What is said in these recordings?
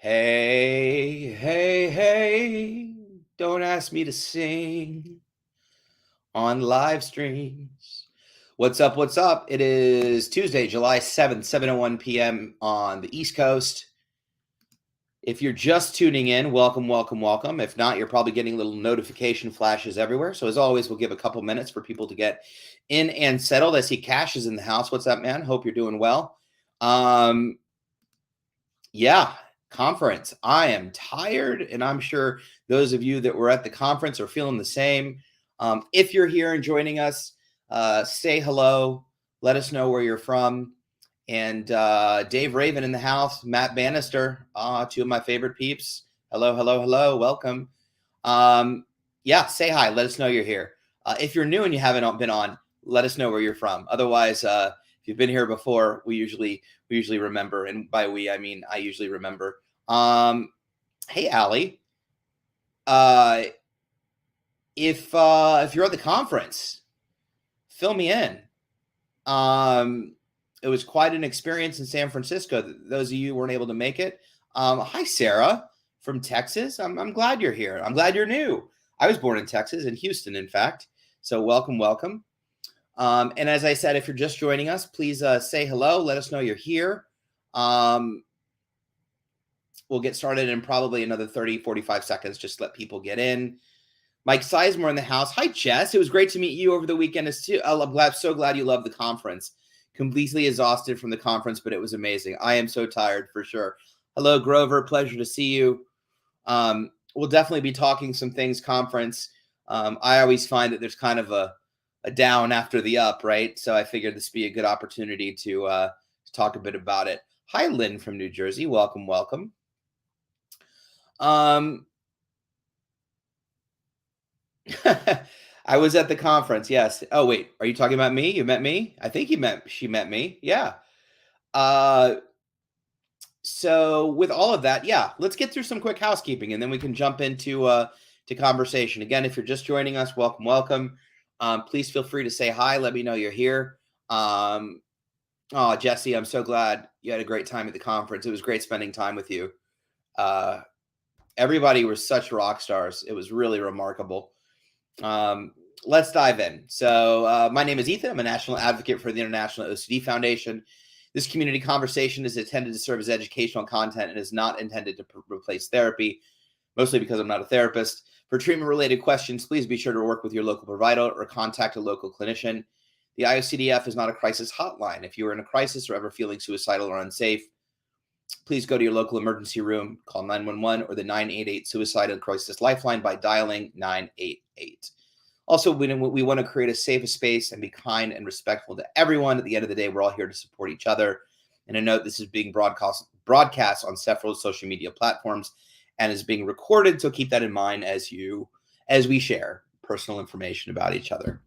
Hey, hey, hey, don't ask me to sing on live streams. What's up? What's up? It is Tuesday, July 7th, 7:01 p.m. on the East Coast. If you're just tuning in, welcome, welcome, welcome. If not, you're probably getting little notification flashes everywhere. So as always, we'll give a couple minutes for people to get in and settled. I see Cash is in the house. What's up, man? Hope you're doing well. Yeah, conference. I am tired, and I'm sure those of you that were at the conference are feeling the same. If you're here and joining us, say hello. Let us know where you're from. And Dave Raven in the house, Matt Bannister, two of my favorite peeps. Hello, hello, hello. Welcome. Yeah, say hi. Let us know you're here. If you're new and you haven't been on, let us know where you're from. Otherwise, if you've been here before, we usually remember, and by we I mean I usually remember. Hey, Allie. If you're at the conference, fill me in. It was quite an experience in San Francisco. Those of you who weren't able to make it. Hi, Sarah from Texas. I'm glad you're here. I'm glad you're new. I was born in Texas, in Houston, in fact. So welcome, welcome. And as I said, if you're just joining us, please say hello. Let us know you're here. We'll get started in probably another 30, 45 seconds. Just let people get in. Mike Sizemore in the house. Hi, Jess. It was great to meet you over the weekend. I'm so glad you loved the conference. Completely exhausted from the conference, but it was amazing. I am so tired for sure. Hello, Grover. Pleasure to see you. We'll definitely be talking some things conference. I always find that there's kind of a down after the up, right? So I figured this would be a good opportunity to talk a bit about it. Hi, Lynn from New Jersey. Welcome, welcome. I was at the conference. Yes. Oh, wait. Are you talking about me? You met me? I think she met me. Yeah. So with all of that, yeah, let's get through some quick housekeeping and then we can jump into to conversation. Again, if you're just joining us, welcome, welcome. Please feel free to say hi. Let me know you're here. Oh, Jesse, I'm so glad you had a great time at the conference. It was great spending time with you. Everybody was such rock stars. It was really remarkable. Let's dive in. So my name is Ethan. I'm a national advocate for the International OCD Foundation. This community conversation is intended to serve as educational content and is not intended to replace therapy, mostly because I'm not a therapist. For treatment-related questions, please be sure to work with your local provider or contact a local clinician. The IOCDF is not a crisis hotline. If you are in a crisis or ever feeling suicidal or unsafe, please go to your local emergency room, call 911 or the 988 Suicidal Crisis Lifeline by dialing 988. Also, we want to create a safe space and be kind and respectful to everyone. At the end of the day, we're all here to support each other. And a note, this is being broadcast on several social media platforms and is being recorded. So keep that in mind as we share personal information about each other.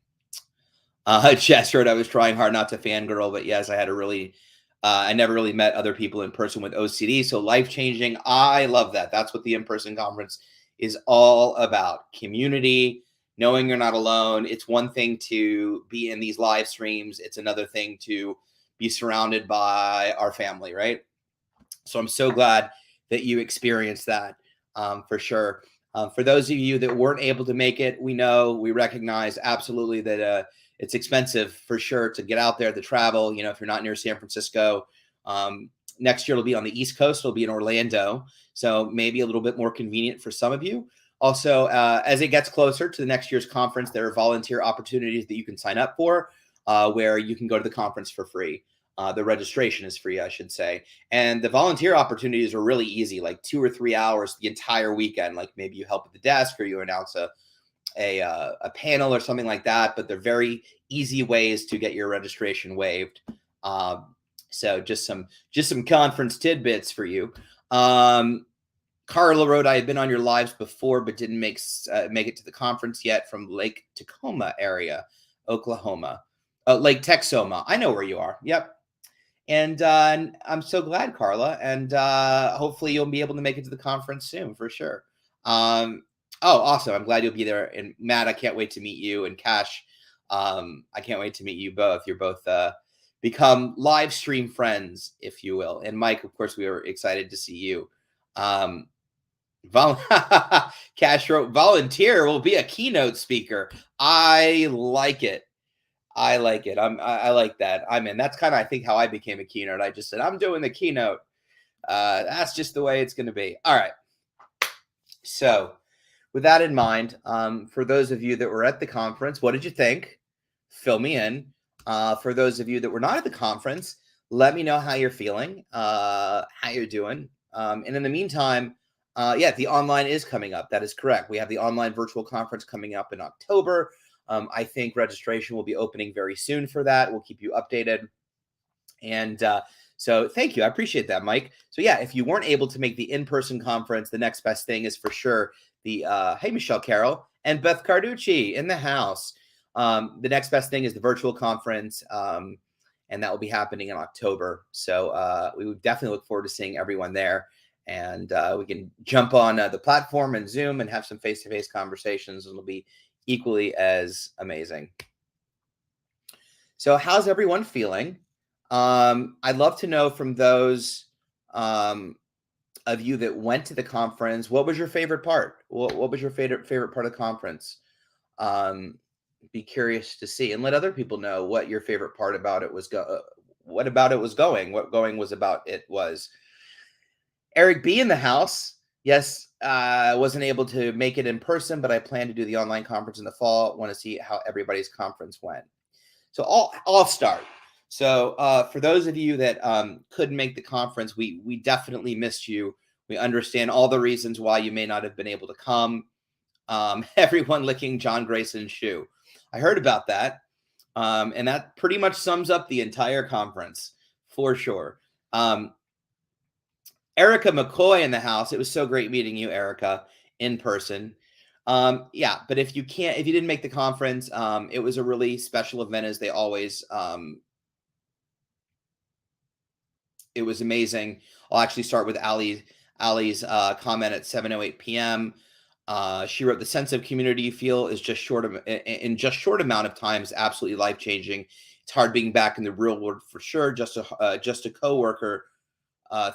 Jess heard I was trying hard not to fangirl, but yes, I had a really, I never really met other people in person with OCD. So life-changing. I love that. That's what the in-person conference is all about. Community, knowing you're not alone. It's one thing to be in these live streams. It's another thing to be surrounded by our family, right? So I'm so glad that you experienced that for sure. For those of you that weren't able to make it, we recognize absolutely that it's expensive for sure to get out there, to travel. You know, if you're not near San Francisco, next year it'll be on the East Coast. It'll be in Orlando. So maybe a little bit more convenient for some of you. Also, as it gets closer to the next year's conference, there are volunteer opportunities that you can sign up for where you can go to the conference for free. The registration is free, I should say. And the volunteer opportunities are really easy, like 2 or 3 hours the entire weekend. Like maybe you help at the desk or you announce a panel or something like that. But they're very easy ways to get your registration waived. So just some conference tidbits for you. Carla wrote, I had been on your lives before, but didn't make it to the conference yet, from Lake Tacoma area, Oklahoma. Lake Texoma. I know where you are. Yep. And I'm so glad, Carla. And hopefully you'll be able to make it to the conference soon, for sure. Oh, awesome. I'm glad you'll be there. And Matt, I can't wait to meet you. And Cash, I can't wait to meet you both. You're both become live stream friends, if you will. And Mike, of course, we were excited to see you. Um, Cash wrote, volunteer will be a keynote speaker. I like it. I like it. I like that. I'm in. That's kind of, I think, how I became a keynote. I just said, I'm doing the keynote. That's just the way it's going to be. All right. So, with that in mind, for those of you that were at the conference, what did you think? Fill me in. For those of you that were not at the conference, let me know how you're feeling, how you're doing. And in the meantime, yeah, the online is coming up. That is correct. We have the online virtual conference coming up in October. I think registration will be opening very soon for that. We'll keep you updated. And so thank you. I appreciate that, Mike. So yeah, if you weren't able to make the in-person conference, the next best thing is for sure the hey, Michelle Carroll and Beth Carducci in the house. The next best thing is the virtual conference. And that will be happening in October. So we would definitely look forward to seeing everyone there. And we can jump on the platform and Zoom and have some face-to-face conversations. It'll be equally as amazing. So how's everyone feeling? I'd love to know from those of you that went to the conference, what was your favorite part? What was your favorite part of the conference? Be curious to see, and let other people know what your favorite part about it was. What about it was going? What going was about it was. Eric B in the house. Yes, I wasn't able to make it in person, but I plan to do the online conference in the fall. Want to see how everybody's conference went. So I'll start. So for those of you that couldn't make the conference, we definitely missed you. We understand all the reasons why you may not have been able to come. Everyone licking John Grayson's shoe. I heard about that. And that pretty much sums up the entire conference for sure. Erica McCoy in the house. It was so great meeting you, Erica, in person. Yeah, but if you didn't make the conference, it was a really special event as they always. It was amazing. I'll actually start with Ali's comment at 7:08 p.m. She wrote, the sense of community you feel is just short amount of time is absolutely life-changing. It's hard being back in the real world for sure. Just a coworker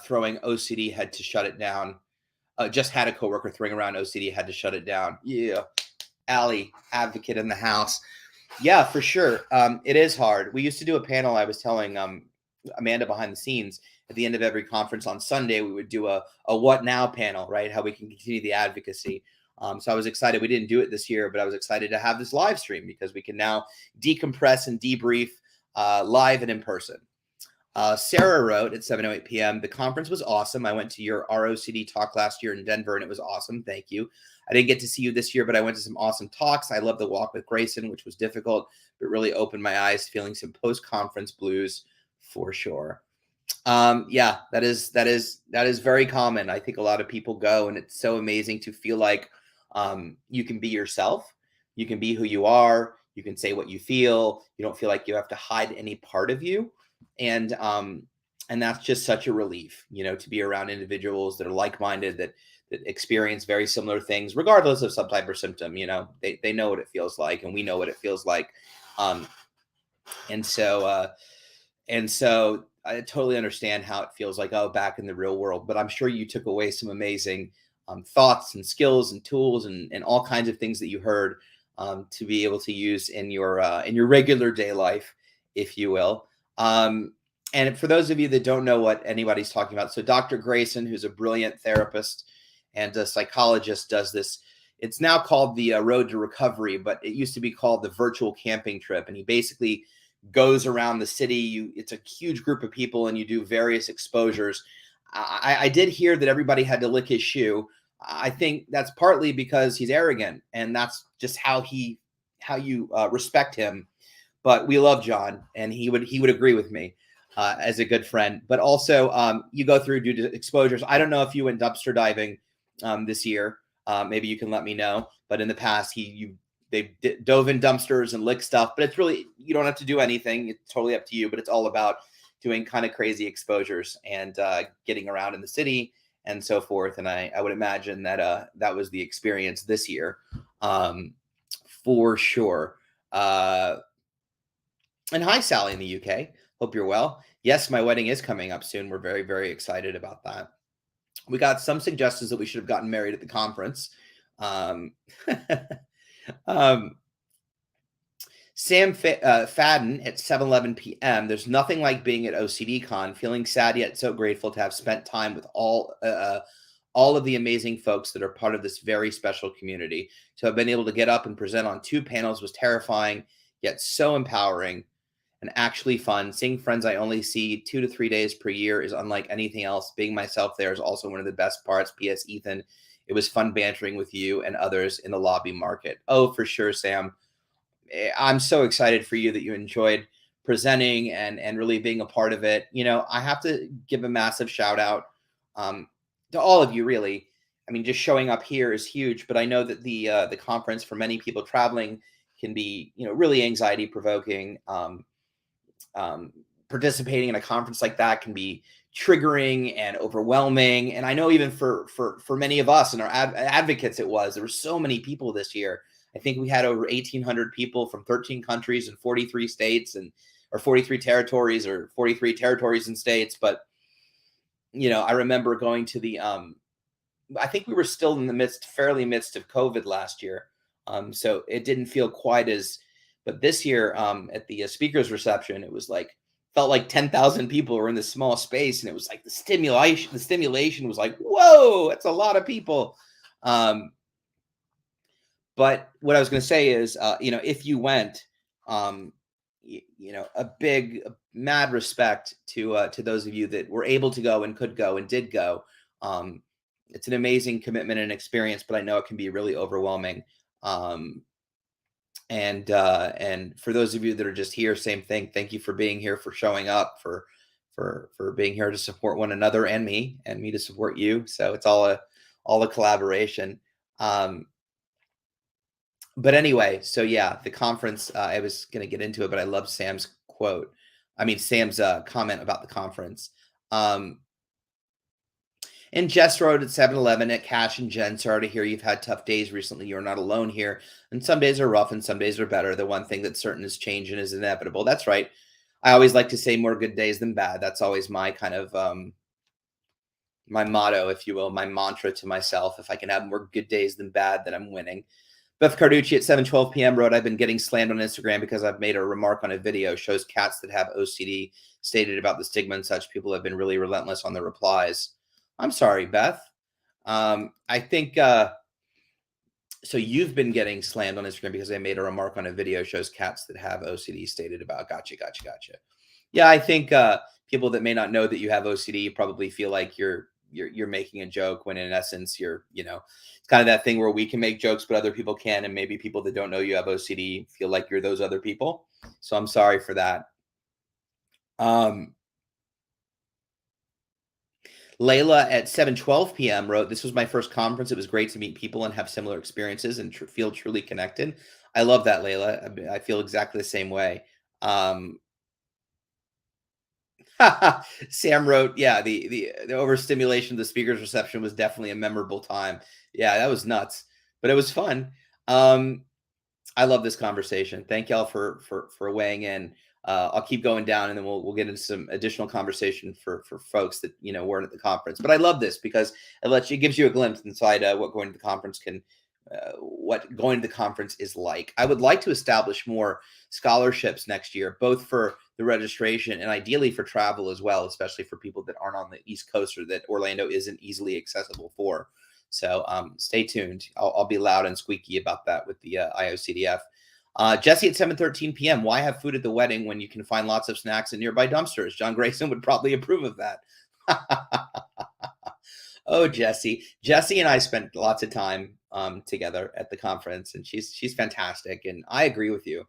throwing OCD had to shut it down. Just had a coworker throwing around OCD, had to shut it down. Yeah. Ali, advocate in the house. Yeah, for sure. It is hard. We used to do a panel. I was telling Amanda behind the scenes at the end of every conference on Sunday, we would do a what now panel, right? How we can continue the advocacy. So I was excited. We didn't do it this year, but I was excited to have this live stream because we can now decompress and debrief live and in person. Sarah wrote at 7:08 p.m. The conference was awesome. I went to your ROCD talk last year in Denver, and it was awesome. Thank you. I didn't get to see you this year, but I went to some awesome talks. I love the walk with Grayson, which was difficult, but really opened my eyes, feeling some post-conference blues for sure. Yeah, that is very common. I think a lot of people go, and it's so amazing to feel like you can be yourself. You can be who you are. You can say what you feel. You don't feel like you have to hide any part of you. And that's just such a relief, to be around individuals that are like-minded, that experience very similar things, regardless of subtype or symptom. They know what it feels like, and we know what it feels like. And so I totally understand how it feels like, back in the real world. But I'm sure you took away some amazing thoughts and skills and tools and all kinds of things that you heard to be able to use in your regular day life, if you will. And for those of you that don't know what anybody's talking about, so Dr. Grayson, who's a brilliant therapist and a psychologist, does this. It's now called the Road to Recovery, but it used to be called the Virtual Camping Trip. And he basically goes around the city. It's a huge group of people, and you do various exposures. I did hear that everybody had to lick his shoe. I think that's partly because he's arrogant, and that's just how you respect him. But we love John, and he would agree with me as a good friend. But also, you go through due to exposures. I don't know if you went dumpster diving this year. Maybe you can let me know. But in the past, they dove in dumpsters and licked stuff. But it's really, you don't have to do anything. It's totally up to you. But it's all about doing kind of crazy exposures and getting around in the city and so forth. And I would imagine that that was the experience this year for sure. And hi, Sally in the UK. Hope you're well. Yes, my wedding is coming up soon. We're very, very excited about that. We got some suggestions that we should have gotten married at the conference. Um, um, Sam Fadden at 7:11 p.m. There's nothing like being at OCDCon, feeling sad yet so grateful to have spent time with all of the amazing folks that are part of this very special community. To have been able to get up and present on 2 panels was terrifying, yet so empowering and actually fun. Seeing friends I only see 2 to 3 days per year is unlike anything else. Being myself there is also one of the best parts. P.S. Ethan, it was fun bantering with you and others in the lobby market. Oh, for sure, Sam. I'm so excited for you that you enjoyed presenting and really being a part of it. I have to give a massive shout out to all of you, really. I mean, just showing up here is huge, but I know that the conference for many people traveling can be, really anxiety provoking. Participating in a conference like that can be triggering and overwhelming. And I know even for many of us and our advocates, there were so many people this year. I think we had over 1,800 people from 13 countries and 43 states or 43 territories or 43 territories and states. But, I remember going to I think we were still in the fairly midst of COVID last year. So it didn't feel quite but this year at the speakers reception, it was felt like 10,000 people were in this small space. And it was like the stimulation was like, whoa, that's a lot of people. But what I was going to say is, if you went, a mad respect to those of you that were able to go and could go and did go. It's an amazing commitment and experience, but I know it can be really overwhelming. And for those of you that are just here, same thing. Thank you for being here, for showing up, for being here to support one another and me to support you. So it's all a collaboration. But anyway, so yeah, the conference, I was going to get into it, but I love Sam's Sam's comment about the conference. And Jess wrote at 7:11 at Cash and Jen, sorry to hear you've had tough days recently. You're not alone here. And some days are rough and some days are better. The one thing that's certain is change and is inevitable. That's right. I always like to say more good days than bad. That's always my kind of my motto, if you will, my mantra to myself. If I can have more good days than bad, then I'm winning. Beth Carducci at 7:12 p.m. wrote, I've been getting slammed on Instagram because I've made a remark on a video, shows cats that have OCD stated about the stigma and such. People have been really relentless on the replies. I'm sorry, Beth. I think, so you've been getting slammed on Instagram because I made a remark on a video, shows cats that have OCD stated about. Gotcha. Yeah, I think people that may not know that you have OCD probably feel like you're making a joke when in essence it's kind of that thing where we can make jokes, but other people can. And maybe people that don't know you have OCD feel like you're those other people. So I'm sorry for that. Layla at 7:12 p.m. wrote, this was my first conference. It was great to meet people and have similar experiences and feel truly connected. I love that, Layla. I feel exactly the same way. Sam wrote, yeah, the overstimulation of the speaker's reception was definitely a memorable time. Yeah, that was nuts, but it was fun. I love this conversation. Thank y'all for weighing in. I'll keep going down, and then we'll get into some additional conversation for folks that weren't at the conference. But I love this because it gives you a glimpse inside what going to the conference is like. I would like to establish more scholarships next year, both for the registration and ideally for travel as well, especially for people that aren't on the East Coast or that Orlando isn't easily accessible for. So stay tuned. I'll be loud and squeaky about that with the IOCDF. Jesse at 7:13 p.m. Why have food at the wedding when you can find lots of snacks in nearby dumpsters? John Grayson would probably approve of that. Oh, Jesse. Jesse and I spent lots of time together at the conference, and she's fantastic. And I agree with you.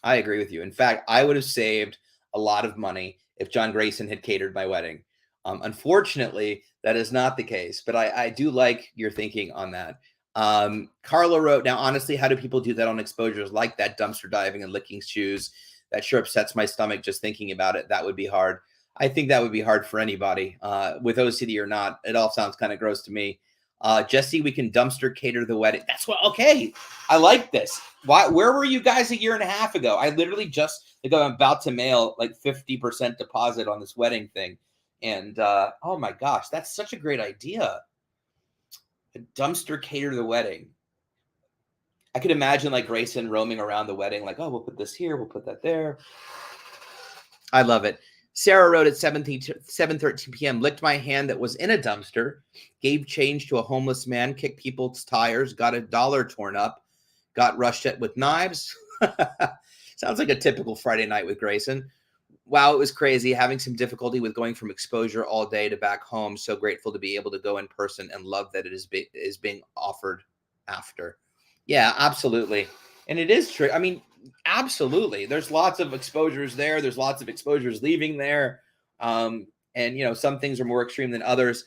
In fact, I would have saved a lot of money if John Grayson had catered my wedding. Unfortunately, that is not the case, but I do like your thinking on that. Carla wrote, now, honestly, how do people do that on exposures like that, dumpster diving and licking shoes? That sure upsets my stomach just thinking about it. That would be hard. I think that would be hard for anybody with OCD or not. It all sounds kind of gross to me. Jesse, we can dumpster cater the wedding. That's what, okay. I like this. Where were you guys a year and a half ago? I literally I'm about to mail like 50% deposit on this wedding thing. And oh my gosh, that's such a great idea. A dumpster cater the wedding. I could imagine like Grayson roaming around the wedding, like, oh, we'll put this here, we'll put that there. I love it. Sarah wrote at 7:13 p.m. Licked my hand that was in a dumpster, gave change to a homeless man, kicked people's tires, got $1 torn up, got rushed at with knives. Sounds like a typical Friday night with Grayson. Wow, it was crazy. Having some difficulty with going from exposure all day to back home. So grateful to be able to go in person and love that it is being offered after. Yeah, absolutely. And it is true. I mean, absolutely. There's lots of exposures there. There's lots of exposures leaving there. And you know, some things are more extreme than others.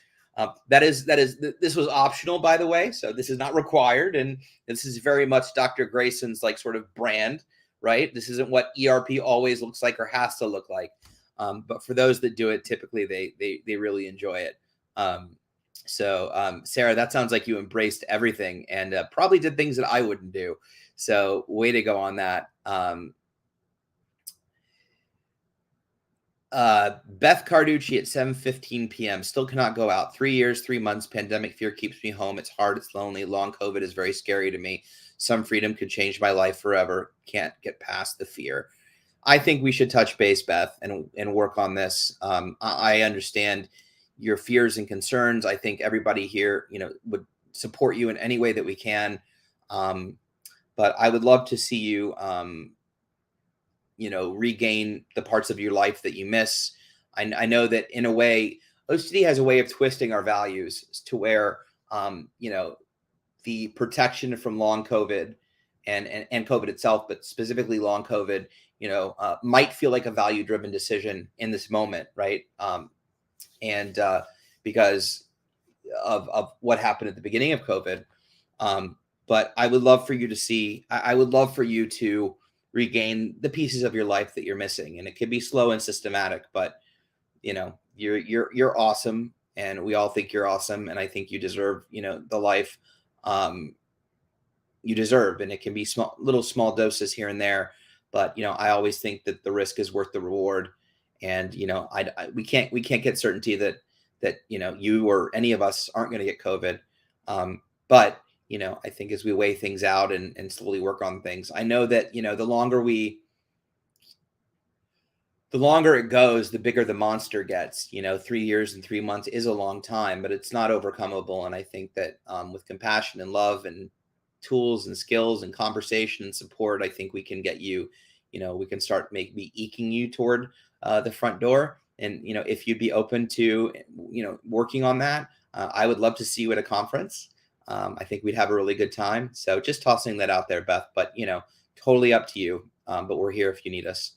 This was optional, by the way. So this is not required. And this is very much Dr. Grayson's like sort of brand, right? This isn't what ERP always looks like or has to look like. But for those that do it, typically they really enjoy it. So Sarah, that sounds like you embraced everything and probably did things that I wouldn't do. So way to go on that. Beth Carducci at 7:15 p.m. Still cannot go out. 3 years, 3 months. Pandemic fear keeps me home. It's hard. It's lonely. Long COVID is very scary to me. Some freedom could change my life forever. Can't get past the fear. I think we should touch base, Beth, and work on this. I understand your fears and concerns. I think everybody here, you know, would support you in any way that we can. But I would love to see you, you know, regain the parts of your life that you miss. I know that in a way, OCD has a way of twisting our values to where, you know, the protection from long COVID and COVID itself, but specifically long COVID, you know, might feel like a value-driven decision in this moment, right? Because of what happened at the beginning of COVID. But I would love for you to see, I would love for you to regain the pieces of your life that you're missing. And it can be slow and systematic, but you know, you're awesome. And we all think you're awesome. And I think you deserve, you know, the life you deserve. And it can be small doses here and there. But, you know, I always think that the risk is worth the reward. And, you know, we can't get certainty that, you know, you or any of us aren't going to get COVID. But, you know, I think as we weigh things out and slowly work on things, I know that, you know, the longer it goes, the bigger the monster gets. You know, 3 years and 3 months is a long time, but it's not overcomable. And I think that with compassion and love and tools and skills and conversation and support, I think we can get you, you know, we can start maybe eking you toward the front door. And, you know, if you'd be open to, you know, working on that, I would love to see you at a conference. I think we'd have a really good time. So just tossing that out there, Beth, but, you know, totally up to you. But we're here if you need us.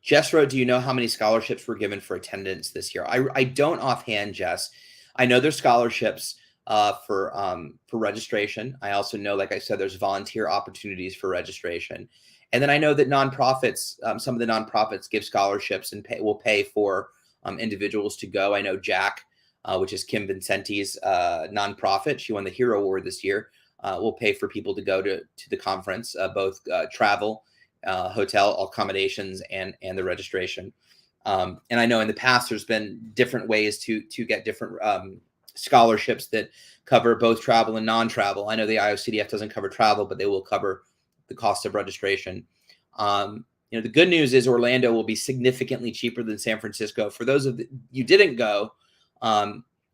Jess wrote, do you know how many scholarships were given for attendance this year? I don't offhand, Jess. I know there's scholarships for registration. I also know, like I said, there's volunteer opportunities for registration. And then I know that nonprofits, some of the nonprofits give scholarships and will pay for individuals to go. I know Jack, which is Kim Vincenti's nonprofit. She won the Hero Award this year. Will pay for people to go to the conference, both travel, hotel accommodations, and the registration. And I know in the past there's been different ways to get different scholarships that cover both travel and non-travel. I know the IOCDF doesn't cover travel, but they will cover the cost of registration. You know, the good news is Orlando will be significantly cheaper than San Francisco. For those of you didn't go,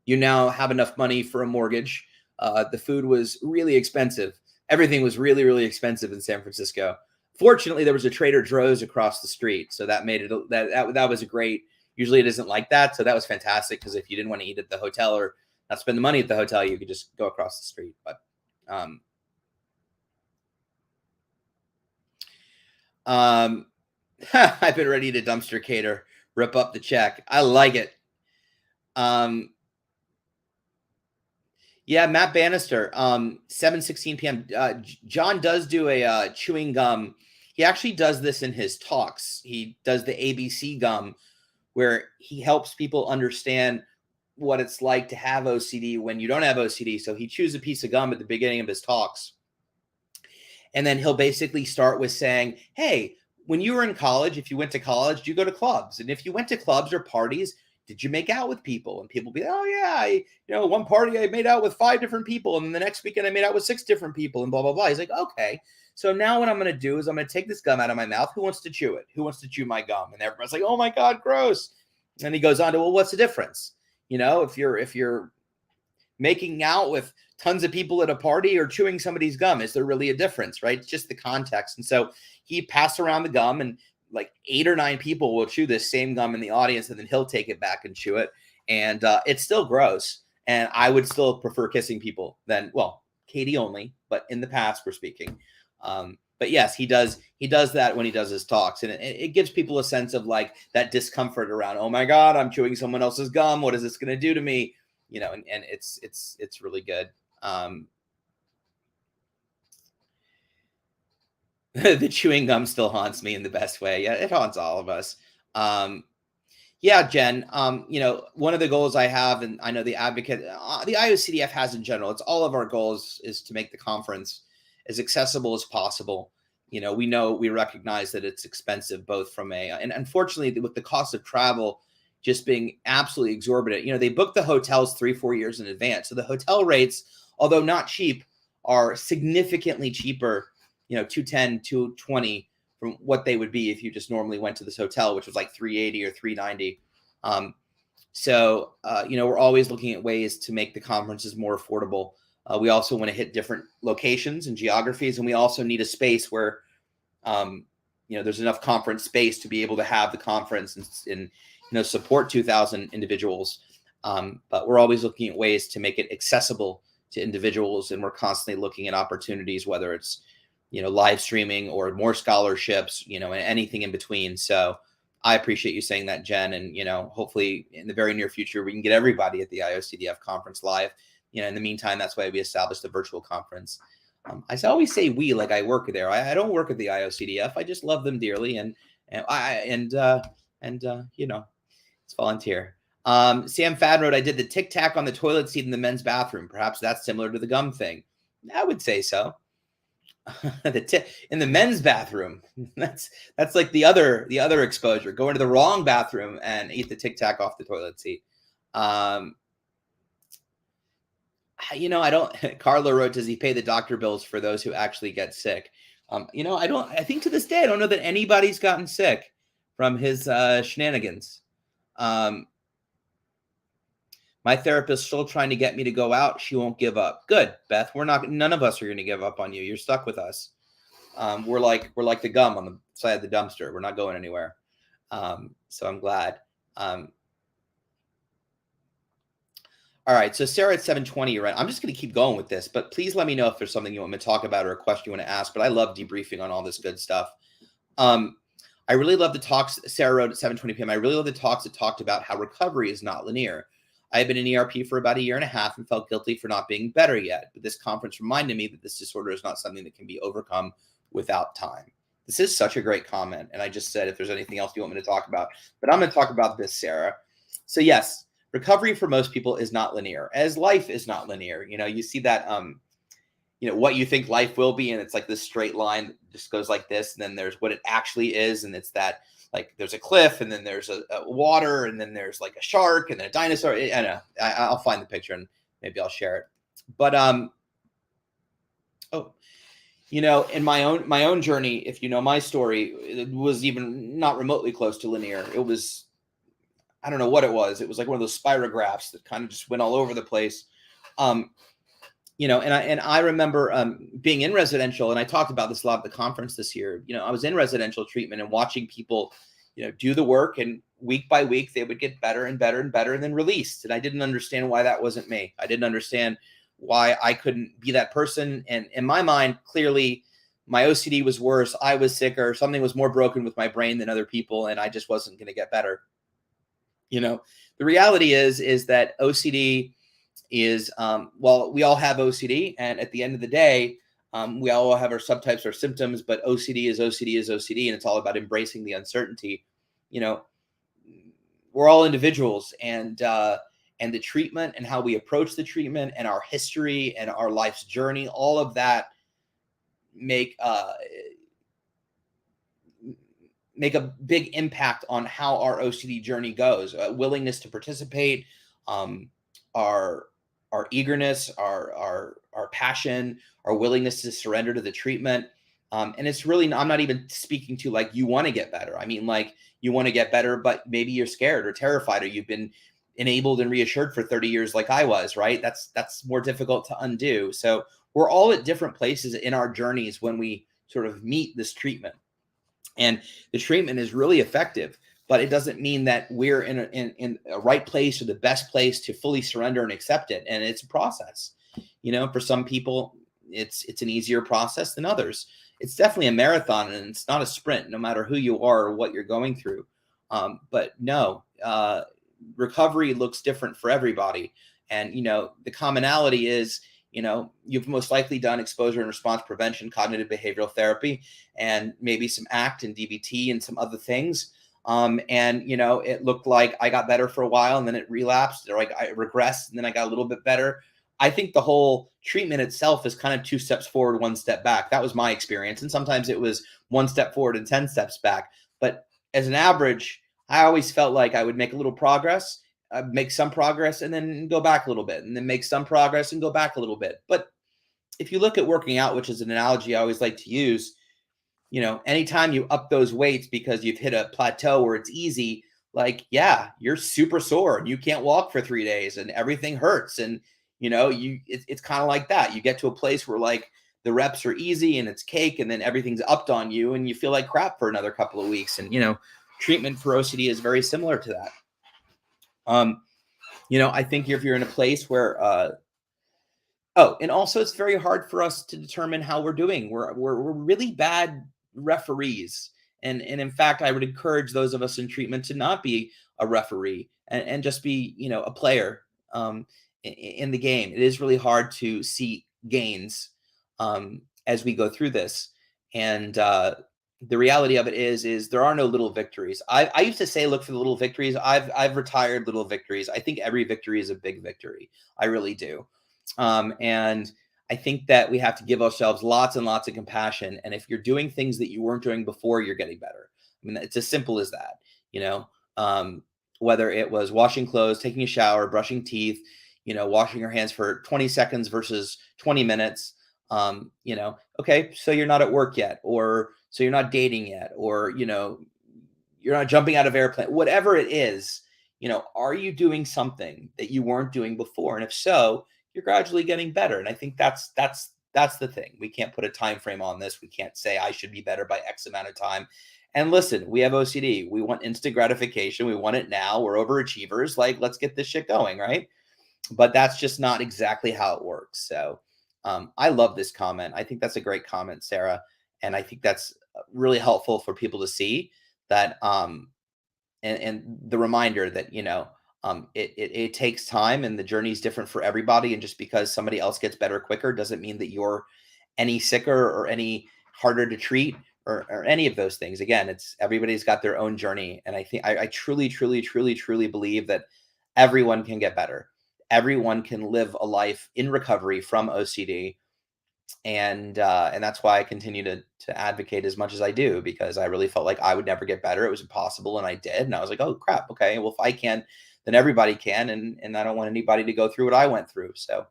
you now have enough money for a mortgage. The food was really expensive. Everything was really, really expensive in San Francisco. Fortunately, there was a Trader Joe's across the street, so that made it that was a great. Usually, it isn't like that, so that was fantastic. Because if you didn't want to eat at the hotel or not spend the money at the hotel, you could just go across the street. But I've been ready to dumpster cater, rip up the check. I like it. Yeah, Matt Bannister, 7:16 p.m. John does do a chewing gum. He actually does this in his talks. He does the ABC gum, where he helps people understand what it's like to have OCD when you don't have OCD. So he chews a piece of gum at the beginning of his talks. And then he'll basically start with saying, hey, when you were in college, if you went to college, did you go to clubs? And if you went to clubs or parties, did you make out with people? And people be, oh yeah, one party I made out with 5 different people, and then the next weekend I made out with 6 different people, and blah blah blah. He's like, okay. So now what I'm going to do is I'm going to take this gum out of my mouth. Who wants to chew it? Who wants to chew my gum? And everyone's like, oh my God, gross. And he goes on to, well, what's the difference? If you're making out with tons of people at a party or chewing somebody's gum, is there really a difference, right? It's just the context. And so he passed around the gum, and like 8 or 9 people will chew this same gum in the audience, and then he'll take it back and chew it. And it's still gross. And I would still prefer kissing people than, well, Katie only, but in the past we're speaking. But yes, he does that when he does his talks, and it gives people a sense of like that discomfort around, oh my God, I'm chewing someone else's gum. What is this going to do to me? And it's really good. The chewing gum still haunts me in the best way. Yeah, it haunts all of us. Yeah, Jen, one of the goals I have, and I know the advocate, the IOCDF has in general, it's all of our goals is to make the conference as accessible as possible. We recognize that it's expensive, both from and unfortunately with the cost of travel just being absolutely exorbitant. They book the hotels 3-4 years in advance. So the hotel rates, although not cheap, are significantly cheaper, $210, $220 from what they would be if you just normally went to this hotel, which was like $380 or $390. We're always looking at ways to make the conferences more affordable. We also want to hit different locations and geographies, and we also need a space where, there's enough conference space to be able to have the conference and support 2,000 individuals. But we're always looking at ways to make it accessible to individuals, and we're constantly looking at opportunities, whether it's live streaming or more scholarships, and anything in between. So I appreciate you saying that, Jen, and hopefully in the very near future we can get everybody at the IOCDF conference live. In the meantime, that's why we established a virtual conference. I always say we, like I work there. I don't work at the IOCDF. I just love them dearly, and it's volunteer. Sam Fadroad, I did the Tic Tac on the toilet seat in the men's bathroom. Perhaps that's similar to the gum thing. I would say so. In the men's bathroom, that's like the other exposure. Go into the wrong bathroom and eat the Tic Tac off the toilet seat. I don't. Carla wrote, does he pay the doctor bills for those who actually get sick? I think to this day, I don't know that anybody's gotten sick from his shenanigans. My therapist is still trying to get me to go out. She won't give up. Good, Beth. None of us are going to give up on you. You're stuck with us. We're like the gum on the side of the dumpster. We're not going anywhere. So I'm glad. All right. So Sarah at 720, you're right. I'm just going to keep going with this, but please let me know if there's something you want me to talk about or a question you want to ask. But I love debriefing on all this good stuff. I really love the talks. Sarah wrote at 7:20 p.m. I really love the talks that talked about how recovery is not linear. I have been in ERP for about 1.5 years and felt guilty for not being better yet. But this conference reminded me that this disorder is not something that can be overcome without time. This is such a great comment. And I just said, if there's anything else you want me to talk about, but I'm going to talk about this, Sarah. So yes, recovery for most people is not linear, as life is not linear. You see that, what you think life will be. And it's like this straight line that just goes like this. And then there's what it actually is. And it's that, like, there's a cliff, and then there's a water, and then there's like a shark, and then a dinosaur. I know. I'll find the picture and maybe I'll share it. But in my own journey, if you know my story, it was even not remotely close to linear. It was, I don't know what it was. It was like one of those spirographs that kind of just went all over the place. And I remember being in residential, and I talked about this a lot at the conference this year. I was in residential treatment and watching people, do the work, and week by week they would get better and better and better, and then released. And I didn't understand why that wasn't me. I didn't understand why I couldn't be that person. And in my mind, clearly my OCD was worse. I was sicker. Something was more broken with my brain than other people, and I just wasn't going to get better. The reality is that OCD is, we all have OCD, and at the end of the day, we all have our subtypes, our symptoms, but OCD is OCD is OCD, and it's all about embracing the uncertainty. We're all individuals, and the treatment and how we approach the treatment and our history and our life's journey, all of that make make a big impact on how our OCD journey goes. Willingness to participate, um, our eagerness, our passion, our willingness to surrender to the treatment. And it's really, I'm not even speaking to like you want to get better. I mean, like you want to get better, but maybe you're scared or terrified, or you've been enabled and reassured for 30 years like I was, right? That's more difficult to undo. So we're all at different places in our journeys when we sort of meet this treatment. And the treatment is really effective, but it doesn't mean that we're in a right place or the best place to fully surrender and accept it. And it's a process. For some people, it's an easier process than others. It's definitely a marathon, and it's not a sprint, no matter who you are or what you're going through. But no, recovery looks different for everybody. And, the commonality is, you've most likely done exposure and response prevention, cognitive behavioral therapy, and maybe some ACT and DBT and some other things. And, it looked like I got better for a while and then it relapsed, or like I regressed and then I got a little bit better. I think the whole treatment itself is kind of 2 steps forward, 1 step back. That was my experience. And sometimes it was 1 step forward and 10 steps back. But as an average, I always felt like I would make a little progress, make some progress, and then go back a little bit, and then make some progress and go back a little bit. But if you look at working out, which is an analogy I always like to use, anytime you up those weights because you've hit a plateau where it's easy, like, yeah, you're super sore and you can't walk for 3 days and everything hurts. And, it's kind of like that. You get to a place where like the reps are easy and it's cake, and then everything's upped on you and you feel like crap for another couple of weeks. And, treatment for OCD is very similar to that. I think if you're in a place where, and also it's very hard for us to determine how we're doing. We're really bad referees. And in fact, I would encourage those of us in treatment to not be a referee, and just be, a player in the game. It is really hard to see gains as we go through this. And the reality of it is there are no little victories. I used to say, look for the little victories. I've retired little victories. I think every victory is a big victory. I really do. And I think that we have to give ourselves lots and lots of compassion. And if you're doing things that you weren't doing before, you're getting better. I mean, it's as simple as that, whether it was washing clothes, taking a shower, brushing teeth, washing your hands for 20 seconds versus 20 minutes. Okay, so you're not at work yet, or so you're not dating yet, or, you're not jumping out of airplane, whatever it is, are you doing something that you weren't doing before? And if so, you're gradually getting better. And I think that's the thing. We can't put a time frame on this. We can't say I should be better by X amount of time. And listen, we have OCD. We want instant gratification. We want it now. We're overachievers. Like, let's get this shit going, right? But that's just not exactly how it works. So I love this comment. I think that's a great comment, Sarah. And I think that's really helpful for people to see that, and the reminder that, it takes time, and the journey is different for everybody. And just because somebody else gets better quicker doesn't mean that you're any sicker or any harder to treat, or any of those things. Again, everybody's got their own journey. And I think I truly, truly, truly, truly believe that everyone can get better. Everyone can live a life in recovery from OCD. And that's why I continue to advocate as much as I do, because I really felt like I would never get better. It was impossible, and I did. And I was like, oh crap, okay, well, if I can, then everybody can. And I don't want anybody to go through what I went through. So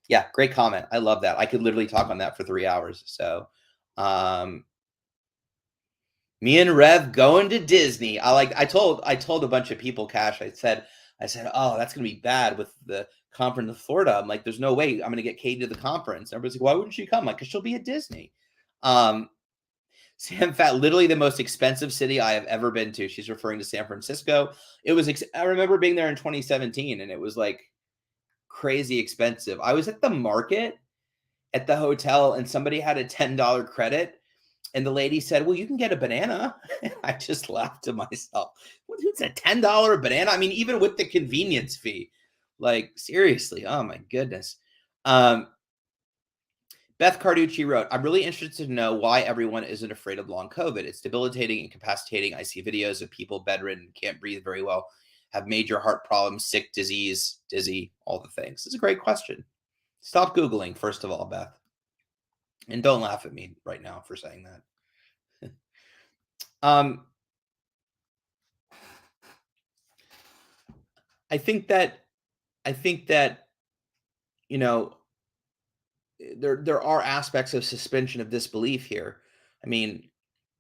yeah, great comment. I love that. I could literally talk on that for 3 hours. So me and Rev going to Disney. I told a bunch of people, Cash, I said, oh, that's gonna be bad with the conference in Florida. I'm like, there's no way I'm gonna get Katie to the conference. Everybody's like, why wouldn't she come? I'm like, because she'll be at Disney. In fact, literally the most expensive city I have ever been to. She's referring to San Francisco. It was, I remember being there in 2017, and it was like crazy expensive. I was at the market at the hotel, and somebody had a $10 credit. And the lady said, well, you can get a banana. I just laughed to myself. What's a $10 banana? I mean, even with the convenience fee, like, seriously, oh my goodness. Beth Carducci wrote, I'm really interested to know why everyone isn't afraid of long COVID. It's debilitating, incapacitating. I see videos of people bedridden, can't breathe very well, have major heart problems, sick, disease, dizzy, all the things. It's a great question. Stop Googling, first of all, Beth. And don't laugh at me right now for saying that. Um, I think that I think that you know there are aspects of suspension of disbelief here. I mean,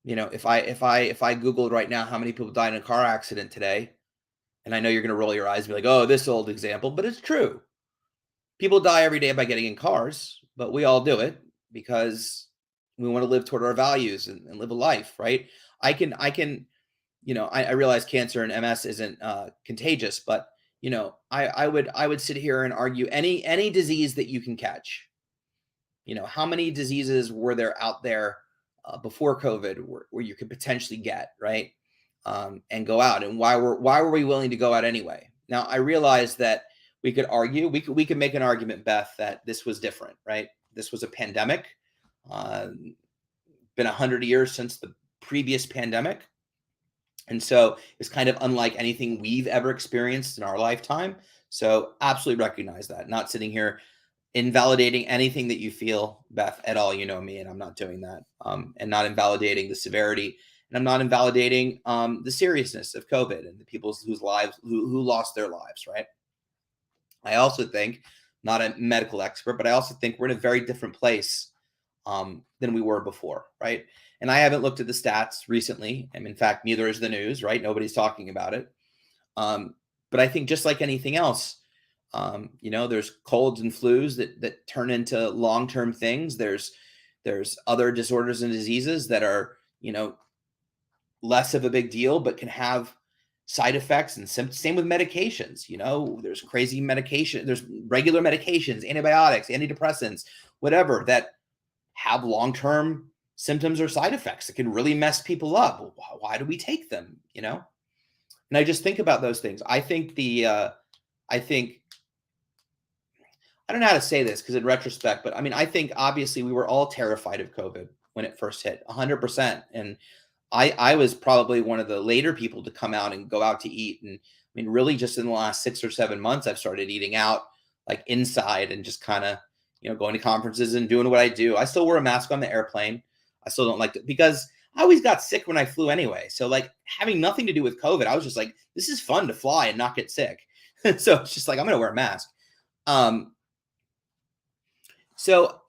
if I googled right now how many people died in a car accident today, and I know you're going to roll your eyes and be like, "Oh, this old example," but it's true. People die every day by getting in cars, but we all do it because we want to live toward our values and live a life, right? I realize cancer and MS isn't contagious, but I would sit here and argue any disease that you can catch. How many diseases were there out there before COVID where you could potentially get, right? And go out, and why were we willing to go out anyway? Now I realize that we could make an argument, Beth, that this was different, right? This was a pandemic. Uh, Been 100 years since the previous pandemic. And so it's kind of unlike anything we've ever experienced in our lifetime. So absolutely recognize that. Not sitting here invalidating anything that you feel, Beth, at all. You know me, and I'm not doing that. And not invalidating the severity, and I'm not invalidating the seriousness of COVID and the people whose lives who lost their lives. Right. I also think, not a medical expert, but I also think we're in a very different place than we were before, right? And I haven't looked at the stats recently, and in fact, neither is the news, right? Nobody's talking about it. Um, but I think just like anything else, there's colds and flus that turn into long-term things. There's other disorders and diseases that are less of a big deal, but can have side effects and same with medications. There's crazy medication, there's regular medications, antibiotics, antidepressants, whatever, that have long-term symptoms or side effects that can really mess people up. Well, why do we take them? And I just think about those things. I think I don't know how to say this because in retrospect, but I mean, I think obviously we were all terrified of COVID when it first hit, 100%. And I was probably one of the later people to come out and go out to eat. And I mean, really, just in the last 6 or 7 months, I've started eating out like inside and just kind of going to conferences and doing what I do. I still wear a mask on the airplane. I still don't like to, because I always got sick when I flew anyway. So like having nothing to do with COVID, I was just like, this is fun to fly and not get sick. So it's just like, I'm going to wear a mask. Um, so,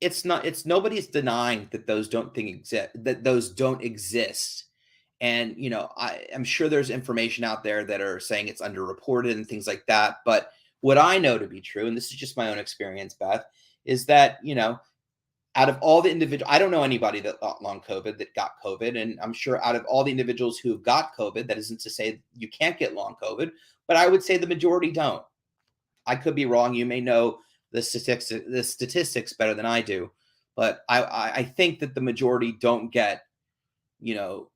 it's nobody's denying that those don't exist. And, I'm sure there's information out there that are saying it's underreported and things like that. But what I know to be true, and this is just my own experience, Beth, is that, out of all the individuals, I don't know anybody that got long COVID that got COVID. And I'm sure out of all the individuals who have got COVID, that isn't to say you can't get long COVID, but I would say the majority don't. I could be wrong. You may know the statistics better than I do, but I think that the majority don't get, you know,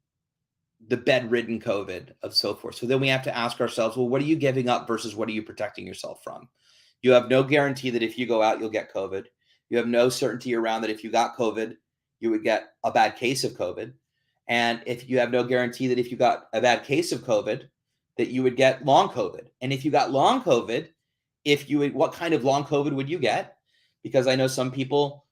the bedridden COVID of so forth. So then we have to ask ourselves, well, what are you giving up versus what are you protecting yourself from? You have no guarantee that if you go out, you'll get COVID. You have no certainty around that if you got COVID, you would get a bad case of COVID. And if you have no guarantee that if you got a bad case of COVID, that you would get long COVID. And if you got long COVID, what kind of long COVID would you get? Because I know some people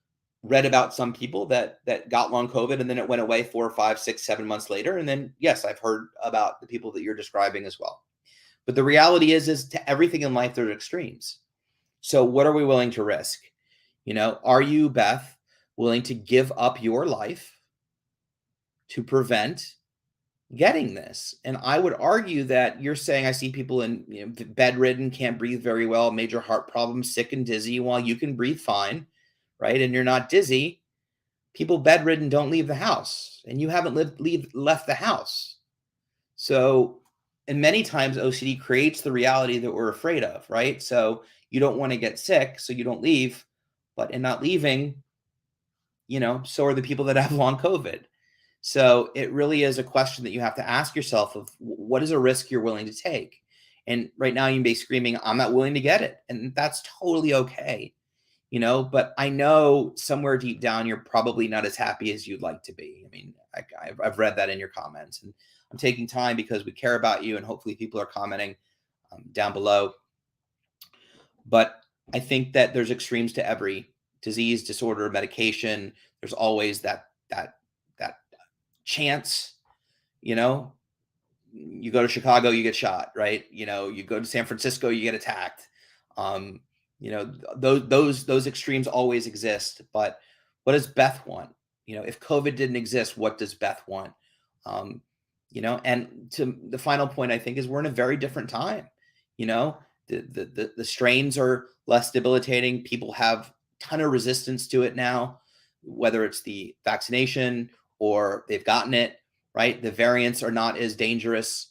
read about some people that got long COVID and then it went away 4 or 5, 6, 7 months later. And then, yes, I've heard about the people that you're describing as well. But the reality is to everything in life, there's extremes. So what are we willing to risk? Are you, Beth, willing to give up your life to prevent getting this? And I would argue that you're saying, I see people in bedridden, can't breathe very well, major heart problems, sick and dizzy, while you can breathe fine, right? And you're not dizzy. People bedridden don't leave the house, and you haven't left the house. So, and many times OCD creates the reality that we're afraid of, right? So you don't want to get sick, so you don't leave. But in not leaving, so are the people that have long COVID. So it really is a question that you have to ask yourself of what is a risk you're willing to take? And right now you may be screaming, I'm not willing to get it. And that's totally okay. But I know somewhere deep down, you're probably not as happy as you'd like to be. I mean, I've read that in your comments, and I'm taking time because we care about you, and hopefully people are commenting down below. But I think that there's extremes to every disease, disorder, medication. There's always that chance, you know, you go to Chicago, you get shot, right? You know, you go to San Francisco, you get attacked. Um, you know, those extremes always exist. But what does Beth want? You know, if COVID didn't exist, what does Beth want? Um, you know, and to the final point, I think is we're in a very different time. You know, the strains are less debilitating. People have a ton of resistance to it now, whether it's the vaccination or they've gotten it, right? The variants are not as dangerous.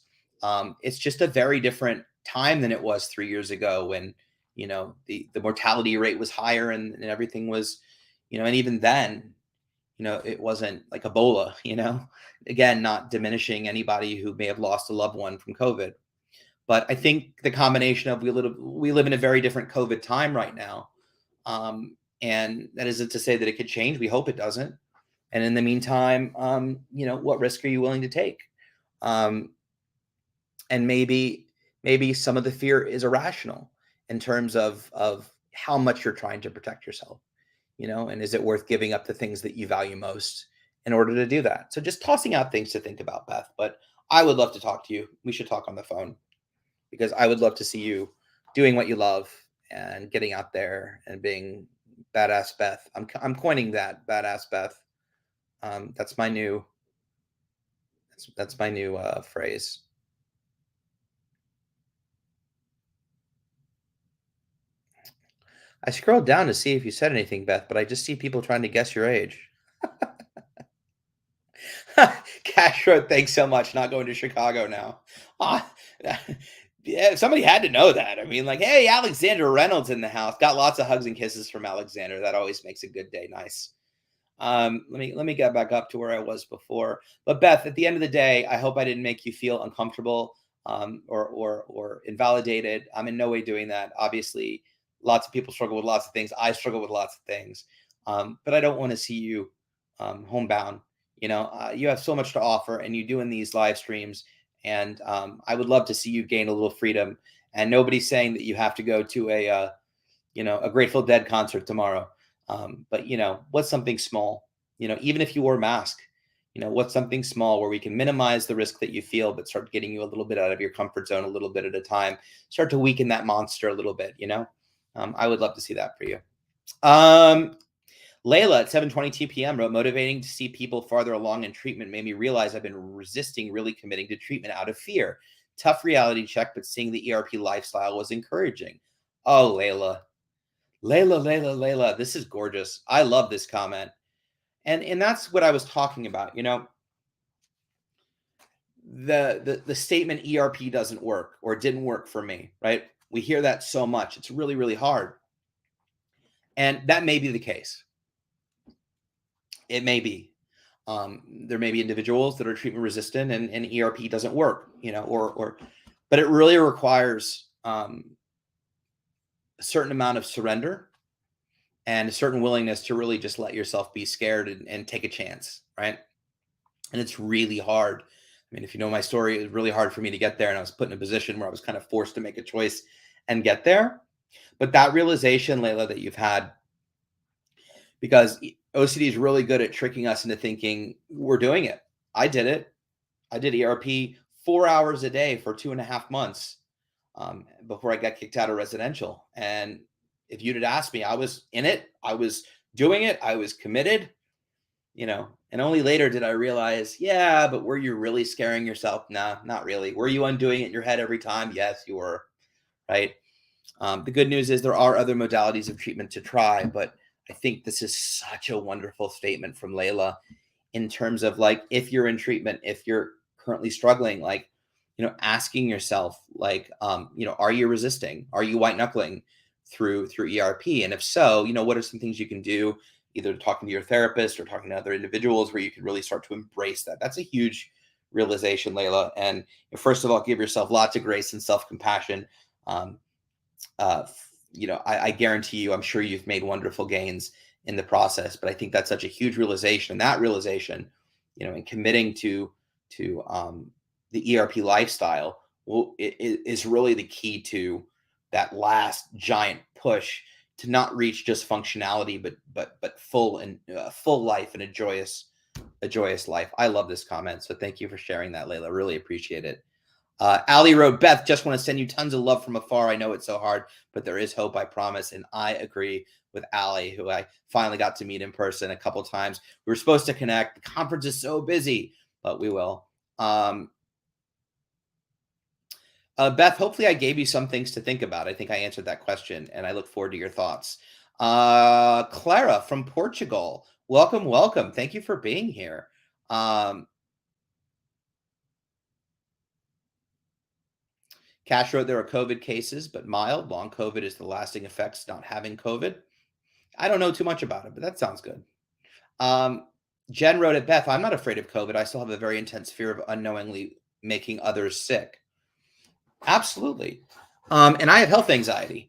It's just a very different time than it was 3 years ago when, you know, the mortality rate was higher and everything was, you know, and even then, you know, it wasn't like Ebola, you know, again, not diminishing anybody who may have lost a loved one from COVID. But I think the combination of we live in a very different COVID time right now. And that isn't to say that it could change. We hope it doesn't. And in the meantime, you know, what risk are you willing to take? Um, and maybe some of the fear is irrational in terms of how much you're trying to protect yourself, you know, and is it worth giving up the things that you value most in order to do that? So just tossing out things to think about, Beth. But I would love to talk to you. We should talk on the phone because I would love to see you doing what you love and getting out there and being badass Beth. I'm coining that, badass Beth. That's my new phrase. I scrolled down to see if you said anything, Beth, but I just see people trying to guess your age. Cash Road, thanks so much. Not going to Chicago now. Ah, yeah, somebody had to know that. I mean, like, hey, Alexander Reynolds in the house. Got lots of hugs and kisses from Alexander. That always makes a good day nice. Let me get back up to where I was before. But Beth, at the end of the day, I hope I didn't make you feel uncomfortable or invalidated. I'm in no way doing that. Obviously, lots of people struggle with lots of things. I struggle with lots of things, but I don't want to see you homebound. You know, you have so much to offer, and you do in these live streams. And I would love to see you gain a little freedom. And nobody's saying that you have to go to a Grateful Dead concert tomorrow. But you know, what's something small? You know, even if you wore a mask, you know, what's something small where we can minimize the risk that you feel, but start getting you a little bit out of your comfort zone a little bit at a time. Start to weaken that monster a little bit. You know, I would love to see that for you. Layla at 7:22 p.m. wrote, motivating to see people farther along in treatment made me realize I've been resisting really committing to treatment out of fear. Tough reality check, but seeing the ERP lifestyle was encouraging. Oh, Layla, this is gorgeous. I love this comment. And that's what I was talking about. You know, the statement ERP doesn't work or didn't work for me, right? We hear that so much. It's really, really hard. And that may be the case. It may be. There may be individuals that are treatment resistant and ERP doesn't work, you know, but it really requires a certain amount of surrender and a certain willingness to really just let yourself be scared and take a chance, right? And it's really hard. I mean, if you know my story, it was really hard for me to get there, and I was put in a position where I was kind of forced to make a choice and get there. But that realization, Layla, that you've had, because OCD is really good at tricking us into thinking we're doing it. I did it. I did ERP 4 hours a day for 2.5 months before I got kicked out of residential. And if you'd asked me, I was in it. I was doing it. I was committed, you know, and only later did I realize, yeah, but were you really scaring yourself? Nah, not really. Were you undoing it in your head every time? Yes, you were, right? The good news is there are other modalities of treatment to try, but I think this is such a wonderful statement from Layla in terms of like, if you're in treatment, if you're currently struggling, like, you know, asking yourself, like, you know, are you resisting? Are you white knuckling through ERP? And if so, you know, what are some things you can do, either talking to your therapist or talking to other individuals where you can really start to embrace that? That's a huge realization, Layla. And first of all, give yourself lots of grace and self-compassion. Uh, you know, I guarantee you, I'm sure you've made wonderful gains in the process, but I think that's such a huge realization. And that realization, you know, and committing to the ERP lifestyle is really the key to that last giant push to not reach just functionality, but full life and a joyous a joyous life. I love this comment. So thank you for sharing that, Layla. Really appreciate it. Ali wrote, Beth, just want to send you tons of love from afar. I know it's so hard, but there is hope, I promise. And I agree with Ali, who I finally got to meet in person a couple times. We were supposed to connect. The conference is so busy, but we will. Beth, hopefully I gave you some things to think about. I think I answered that question, and I look forward to your thoughts. Clara from Portugal. Welcome, welcome. Thank you for being here. Cash wrote there are COVID cases, but mild. Long COVID is the lasting effects not having COVID. I don't know too much about it, but that sounds good. Jen wrote it, Beth, I'm not afraid of COVID. I still have a very intense fear of unknowingly making others sick. Absolutely. And I have health anxiety.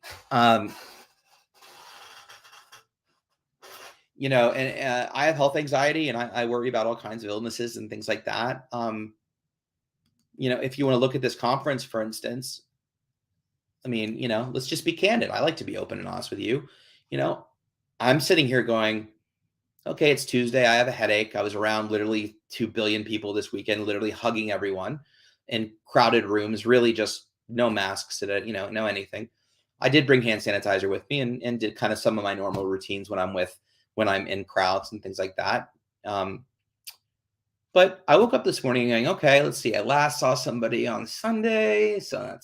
You know, and I have health anxiety, and I worry about all kinds of illnesses and things like that. You know, if you want to look at this conference, for instance, I mean, you know, let's just be candid. I like to be open and honest with you. You know, I'm sitting here going, okay, it's Tuesday. I have a headache. I was around literally 2 billion people this weekend, literally hugging everyone in crowded rooms, really just no masks, you know, no anything. I did bring hand sanitizer with me and did kind of some of my normal routines when I'm in crowds and things like that. But I woke up this morning going, okay, let's see. I last saw somebody on Sunday. So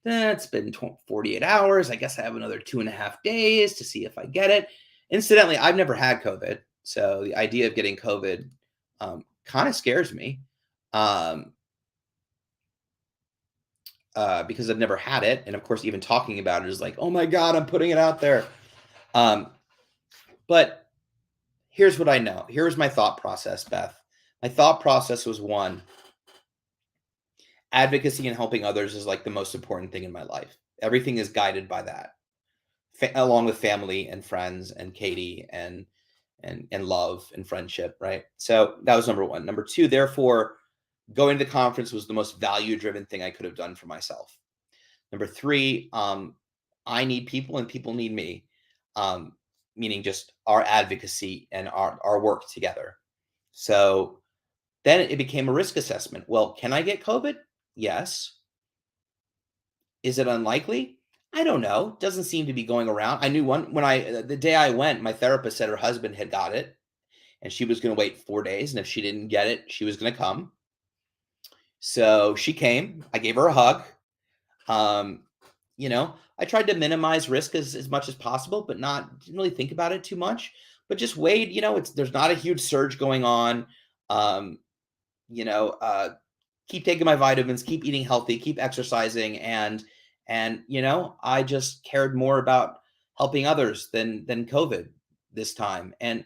that's been 48 hours. I guess I have another 2.5 days to see if I get it. Incidentally, I've never had COVID. So the idea of getting COVID kind of scares me because I've never had it. And of course, even talking about it is like, oh my God, I'm putting it out there. But here's what I know. Here's my thought process, Beth. My thought process was one, advocacy and helping others is like the most important thing in my life. Everything is guided by that, along with family and friends and Katie and love and friendship, right? So that was number one. Number two, therefore, going to the conference was the most value-driven thing I could have done for myself. Number three, I need people and people need me, meaning just our advocacy and our work together. So then it became a risk assessment. Well, can I get COVID? Yes. Is it unlikely? I don't know. Doesn't seem to be going around. I knew the day I went, my therapist said her husband had got it and she was going to wait 4 days. And if she didn't get it, she was going to come. So she came. I gave her a hug. You know, I tried to minimize risk as much as possible, but didn't really think about it too much. But just wait, you know, there's not a huge surge going on. You know, keep taking my vitamins, keep eating healthy, keep exercising, and you know, I just cared more about helping others than COVID this time. And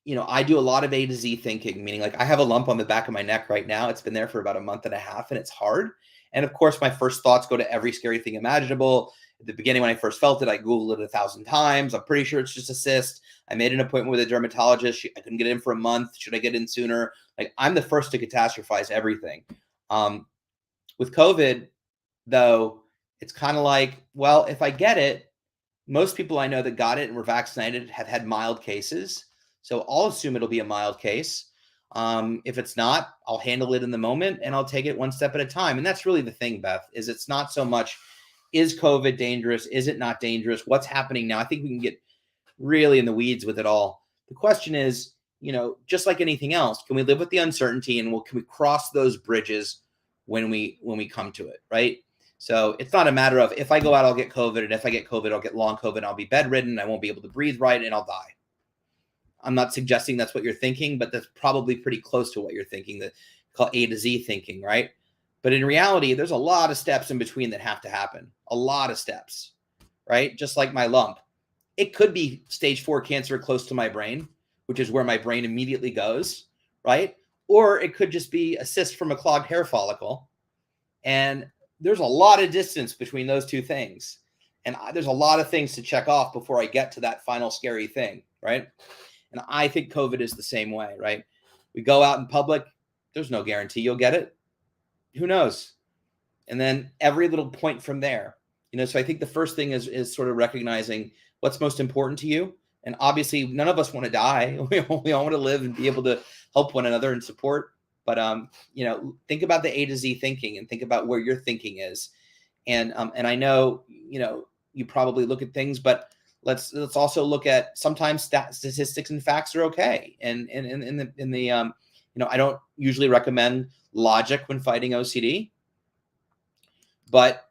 you know, I do a lot of A to Z thinking, meaning like I have a lump on the back of my neck right now. It's been there for about a month and a half, and it's hard. And of course, my first thoughts go to every scary thing imaginable. At the beginning, when I first felt it, I Googled it 1,000 times. I'm pretty sure it's just a cyst. I made an appointment with a dermatologist. I couldn't get in for a month. Should I get in sooner? Like, I'm the first to catastrophize everything. With COVID, though, it's kind of like, well, if I get it, most people I know that got it and were vaccinated have had mild cases. So I'll assume it'll be a mild case. If it's not, I'll handle it in the moment and I'll take it one step at a time. And that's really the thing, Beth, is it's not so much, is COVID dangerous? Is it not dangerous? What's happening now? I think we can get really in the weeds with it all. The question is, you know, just like anything else, can we live with the uncertainty and can we cross those bridges when we come to it, right? So it's not a matter of if I go out, I'll get COVID. And if I get COVID, I'll get long COVID. I'll be bedridden. I won't be able to breathe right and I'll die. I'm not suggesting that's what you're thinking, but that's probably pretty close to what you're thinking, that call A to Z thinking, right? But in reality, there's a lot of steps in between that have to happen. A lot of steps, right? Just like my lump. It could be stage 4 cancer close to my brain, which is where my brain immediately goes, right? Or it could just be a cyst from a clogged hair follicle. And there's a lot of distance between those two things. And there's a lot of things to check off before I get to that final scary thing, right? And I think COVID is the same way, right? We go out in public, there's no guarantee you'll get it. Who knows? And then every little point from there, you know, so I think the first thing is sort of recognizing what's most important to you, And obviously, none of us want to die. We all want to live and be able to help one another and support. But think about the A to Z thinking and think about where your thinking is. And I know you probably look at things, but let's also look at sometimes statistics and facts are okay. And in the I don't usually recommend logic when fighting OCD, but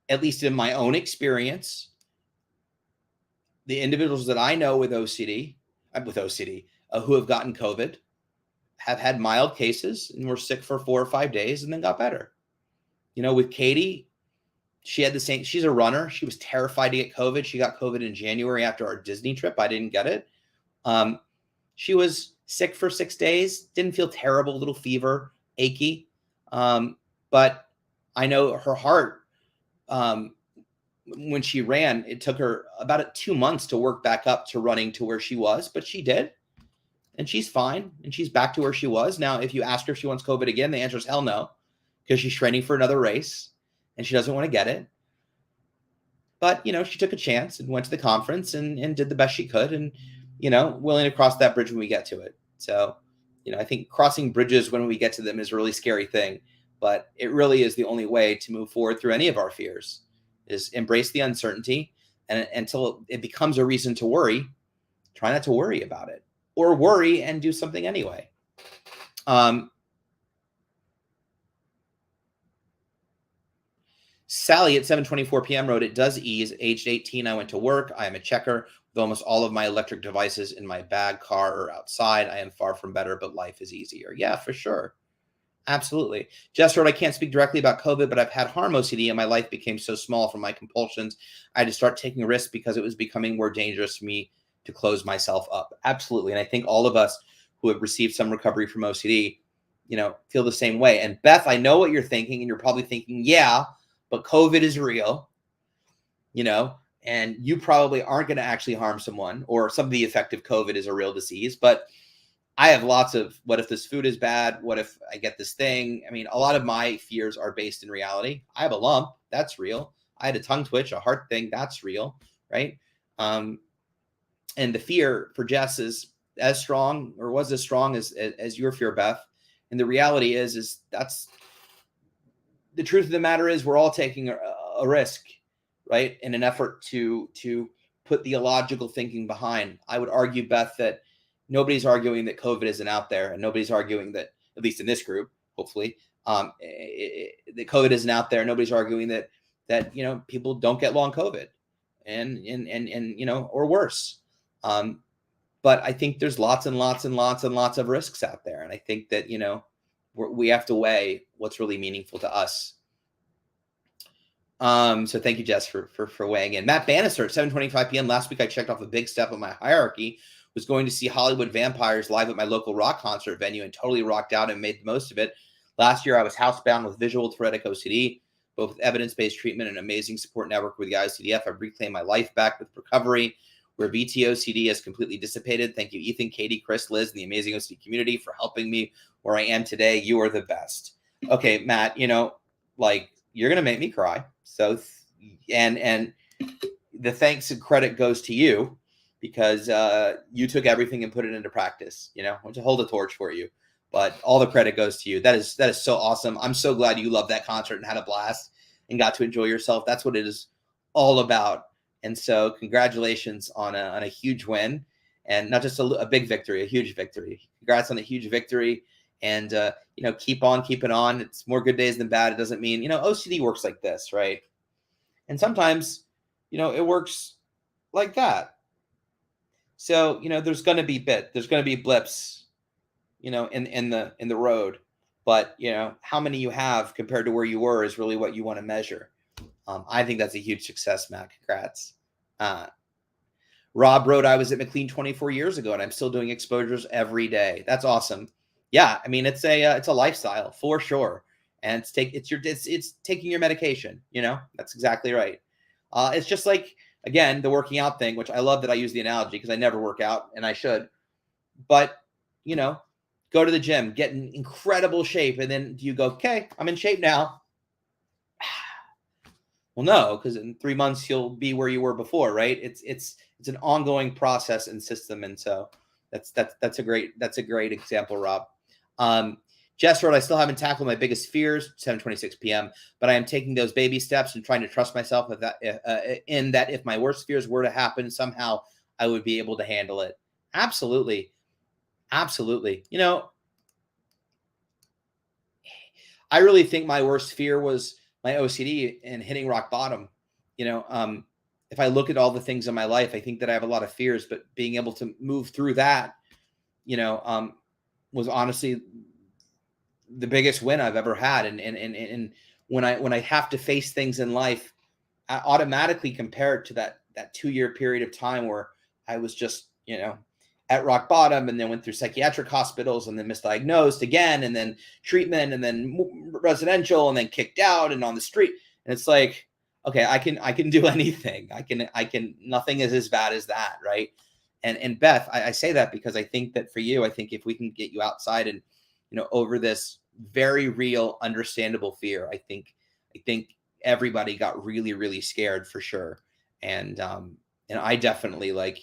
at least in my own experience, the individuals that I know with OCD, who have gotten COVID, have had mild cases and were sick for 4 or 5 days and then got better. With Katie, she had the same. She's a runner. She was terrified to get COVID. She got COVID in January after our Disney trip. I didn't get it. She was sick for 6 days. Didn't feel terrible. Little fever, achy. But I know her heart. When she ran, it took her about 2 months to work back up to running to where she was, but she did. And she's fine. And she's back to where she was. Now, if you ask her if she wants COVID again, the answer is hell no, because she's training for another race and she doesn't want to get it. But, she took a chance and went to the conference and did the best she could and, willing to cross that bridge when we get to it. So, I think crossing bridges when we get to them is a really scary thing, but it really is the only way to move forward through any of our fears, is embrace the uncertainty. And until it becomes a reason to worry, try not to worry about it, or worry and do something anyway. Sally at 7:24 p.m. wrote, "It does ease. Aged 18, I went to work. I am a checker with almost all of my electric devices in my bag, car, or outside. I am far from better, but life is easier." Yeah, for sure. Absolutely. Jess wrote, "I can't speak directly about COVID, but I've had harm OCD and my life became so small from my compulsions. I had to start taking risks because it was becoming more dangerous for me to close myself up." Absolutely. And I think all of us who have received some recovery from OCD, feel the same way. And Beth, I know what you're thinking, and you're probably thinking, yeah, but COVID is real, and you probably aren't going to actually harm someone, or some of the effect of COVID is a real disease. But I have lots of, what if this food is bad? What if I get this thing? I mean, a lot of my fears are based in reality. I have a lump. That's real. I had a tongue twitch, a heart thing. That's real. Right. And the fear for Jess is as strong, or was as strong as your fear, Beth. And the reality is that's the truth of the matter is we're all taking a risk, right? In an effort to put the illogical thinking behind. I would argue, Beth, that nobody's arguing that COVID isn't out there, and nobody's arguing that, at least in this group, hopefully, that COVID isn't out there. Nobody's arguing that people don't get long COVID, and or worse. But I think there's lots and lots and lots and lots of risks out there, and I think that we have to weigh what's really meaningful to us. So thank you, Jess, for weighing in. Matt Bannister at 7:25 p.m. Last week, I checked off a big step on my hierarchy. Was going to see Hollywood Vampires live at my local rock concert venue and totally rocked out and made the most of it. Last year, I was housebound with visual Tourette OCD, but with evidence-based treatment and amazing support network with the IOCDF, I've reclaimed my life back with recovery, where VTOCD has completely dissipated. Thank you, Ethan, Katie, Chris, Liz, and the amazing OCD community for helping me where I am today. You are the best. Okay, Matt, you're going to make me cry. So, and the thanks and credit goes to you, because you took everything and put it into practice. I want to hold a torch for you, but all the credit goes to you. That is so awesome. I'm so glad you loved that concert and had a blast and got to enjoy yourself. That's what it is all about. And so congratulations on a huge win, and not just a big victory, a huge victory. Congrats on a huge victory. And, keep on keeping on. It's more good days than bad. It doesn't mean, OCD works like this, right? And sometimes, it works like that. So, there's going to be blips, in the road, but how many you have compared to where you were is really what you want to measure. I think that's a huge success, Matt. Congrats. Rob wrote, "I was at McLean 24 years ago and I'm still doing exposures every day." That's awesome. Yeah. I mean, it's a lifestyle for sure. And it's taking your medication, that's exactly right. It's just like, again, the working out thing, which I love that I use the analogy because I never work out and I should, but go to the gym, get in incredible shape. And then you go, okay, I'm in shape now. Well, no, because in 3 months you'll be where you were before, right? It's an ongoing process and system, and so that's a great example, Rob. Um, Jess wrote, I still haven't tackled my biggest fears, 7:26 p.m., but I am taking those baby steps and trying to trust myself in that if my worst fears were to happen, somehow I would be able to handle it. Absolutely, absolutely. I really think my worst fear was my OCD and hitting rock bottom. You know, um, if I look at all the things in my life, I think that I have a lot of fears, but being able to move through that, you know, um, was honestly the biggest win I've ever had. And when I have to face things in life, I automatically compare it to that 2 year period of time where I was just, at rock bottom, and then went through psychiatric hospitals, and then misdiagnosed again, and then treatment, and then residential, and then kicked out and on the street. And it's like, okay, I can do anything. I can nothing is as bad as that, right? And Beth, I say that because I think that for you, I think if we can get you outside and over this very real, understandable fear, I think everybody got really, really scared for sure. And I definitely, like,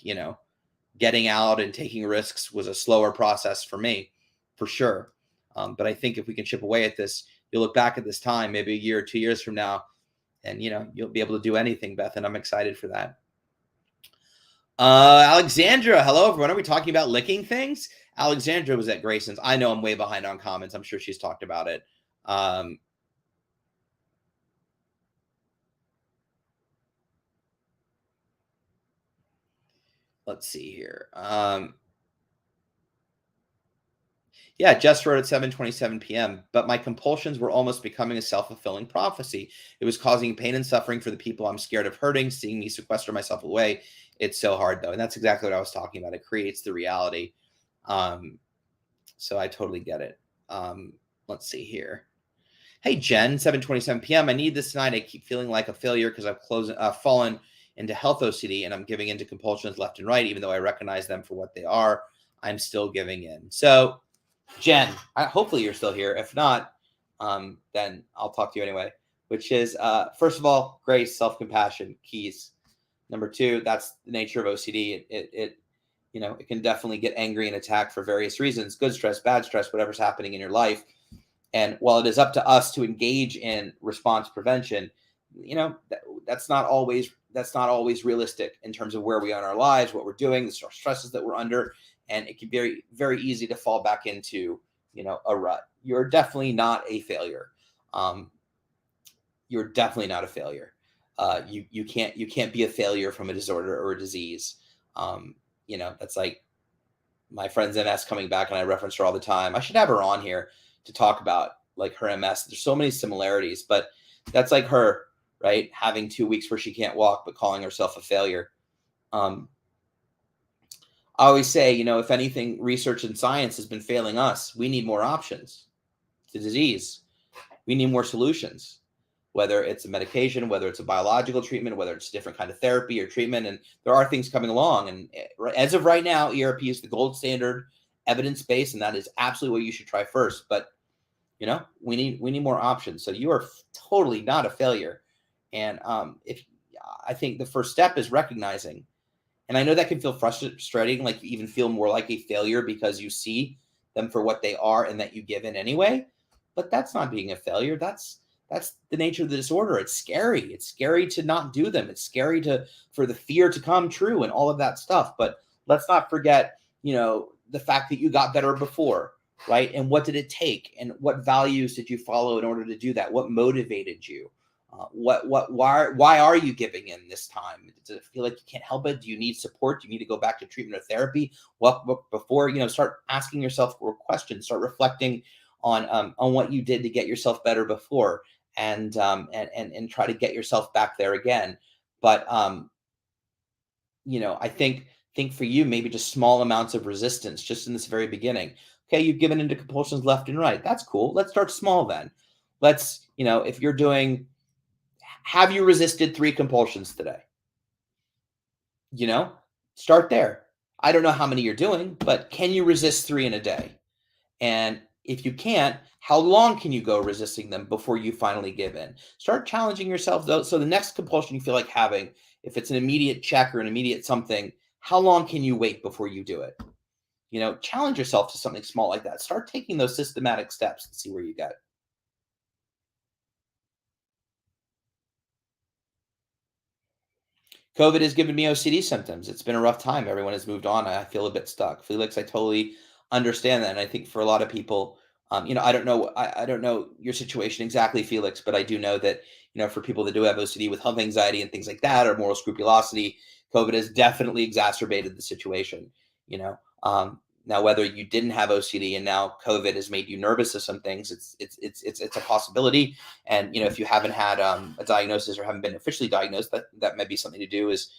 getting out and taking risks was a slower process for me, for sure. But I think if we can chip away at this, you'll look back at this time, maybe a year or 2 years from now, and you'll be able to do anything, Beth. And I'm excited for that. Alexandra, hello everyone. Are we talking about licking things? Alexandra was at Grayson's. I know I'm way behind on comments. I'm sure she's talked about it. Let's see here. Yeah, just wrote at 7:27 p.m. But my compulsions were almost becoming a self-fulfilling prophecy. It was causing pain and suffering for the people I'm scared of hurting, seeing me sequester myself away. It's so hard though, and that's exactly what I was talking about. It creates the reality. Um, so I totally get it. Let's see here. Hey Jen, 7:27 p.m. I need this tonight. I keep feeling like a failure because fallen into health OCD, and I'm giving into compulsions left and right, even though I recognize them for what they are. I'm still giving in. So Jen, hopefully you're still here. If not, then I'll talk to you anyway. Which is, first of all, grace, self-compassion, keys. Number two, that's the nature of OCD. It can definitely get angry and attack for various reasons: good stress, bad stress, whatever's happening in your life. And while it is up to us to engage in response prevention, that's not always realistic in terms of where we are in our lives, what we're doing, the stresses that we're under, and it can be very, very easy to fall back into a rut. You're definitely not a failure. You're definitely not a failure. You can't be a failure from a disorder or a disease. That's like my friend's MS coming back, and I reference her all the time. I should have her on here to talk about like her MS. There's so many similarities, but that's like her, right? Having 2 weeks where she can't walk, but calling herself a failure. I always say, if anything, research and science has been failing us. We need more options to disease. We need more solutions, whether it's a medication, whether it's a biological treatment, whether it's a different kind of therapy or treatment. And there are things coming along. And as of right now, ERP is the gold standard, evidence-based, and that is absolutely what you should try first. But we need more options. So you are totally not a failure. And if I think the first step is recognizing, and I know that can feel frustrating, like you even feel more like a failure because you see them for what they are and that you give in anyway. But that's not being a failure. That's the nature of the disorder. It's scary. It's scary to not do them. It's scary for the fear to come true and all of that stuff. But let's not forget, the fact that you got better before, right? And what did it take? And what values did you follow in order to do that? What motivated you? Why are you giving in this time? Does it feel like you can't help it? Do you need support? Do you need to go back to treatment or therapy? Well, before, start asking yourself questions, start reflecting on what you did to get yourself better before, and try to get yourself back there again. But I think for you, maybe just small amounts of resistance just in this very beginning. Okay, you've given into compulsions left and right. That's cool. Let's start small then. Let's, if you're doing, have you resisted 3 compulsions today? Start there. I don't know how many you're doing, but can you resist 3 in a day? And If you can't, how long can you go resisting them before you finally give in? Start challenging yourself though. So the next compulsion you feel like having, if it's an immediate check or an immediate something, how long can you wait before you do it? Challenge yourself to something small like that. Start taking those systematic steps and see where you get. COVID has given me OCD symptoms. It's been a rough time. Everyone has moved on. I feel a bit stuck. Felix, I totally understand that. And I think for a lot of people, I don't know your situation exactly, Felix, but I do know that, for people that do have OCD with health anxiety and things like that, or moral scrupulosity, COVID has definitely exacerbated the situation. Now, whether you didn't have OCD and now COVID has made you nervous of some things, it's a possibility. And if you haven't had a diagnosis or haven't been officially diagnosed, that might be something to do is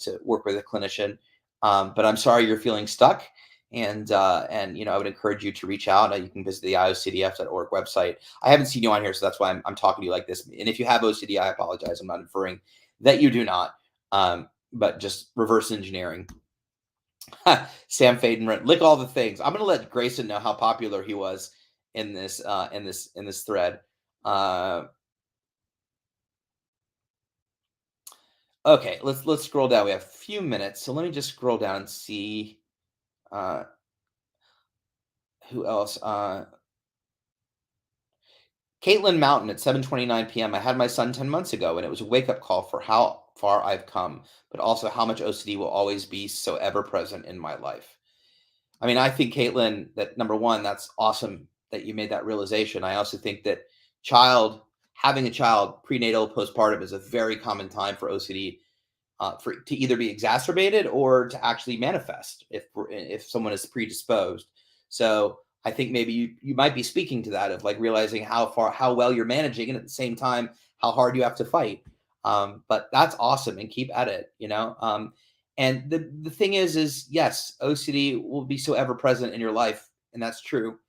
to work with a clinician. But I'm sorry you're feeling stuck, and I would encourage you to reach out. You can visit the IOCDF.org website. I haven't seen you on here, so that's why I'm talking to you like this. And if you have OCD, I apologize. I'm not inferring that you do not, but just reverse engineering. Sam Faden, lick all the things. I'm gonna let Grayson know how popular he was in this thread. Okay, let's scroll down. We have a few minutes, so let me just scroll down and see uh, who else. Caitlin Mountain at 7:29 p.m. I had my son 10 months ago, and it was a wake up call for how far I've come, but also how much OCD will always be so ever present in my life. I mean, I think, Caitlin, that number one, that's awesome that you made that realization. I also think that having a child, prenatal, postpartum, is a very common time for OCD, for to either be exacerbated or to actually manifest if someone is predisposed. So I think maybe you might be speaking to that, of like realizing how well you're managing, and at the same time how hard you have to fight. But that's awesome, and keep at it. And the thing is yes, OCD will be so ever present in your life, and that's true.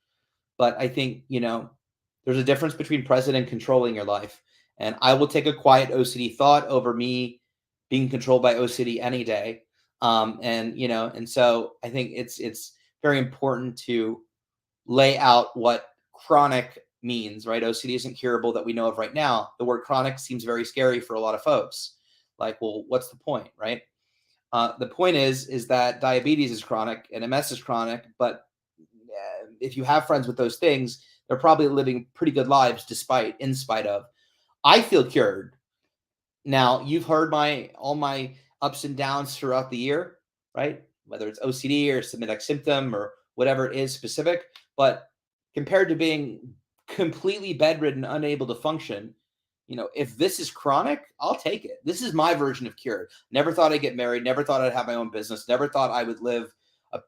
But I think, there's a difference between present and controlling your life. And I will take a quiet OCD thought over me being controlled by OCD any day. And so I think it's very important to lay out what chronic means, right? OCD isn't curable that we know of right now. The word chronic seems very scary for a lot of folks. Like, well, what's the point, right? The point is that diabetes is chronic and MS is chronic, but if you have friends with those things, they're probably living pretty good lives in spite of. I feel cured. Now, you've heard all my ups and downs throughout the year, right? Whether it's OCD or Semitic symptom or whatever it is specific, but compared to being completely bedridden, unable to function, if this is chronic, I'll take it. This is my version of cured. Never thought I'd get married. Never thought I'd have my own business. Never thought I would live a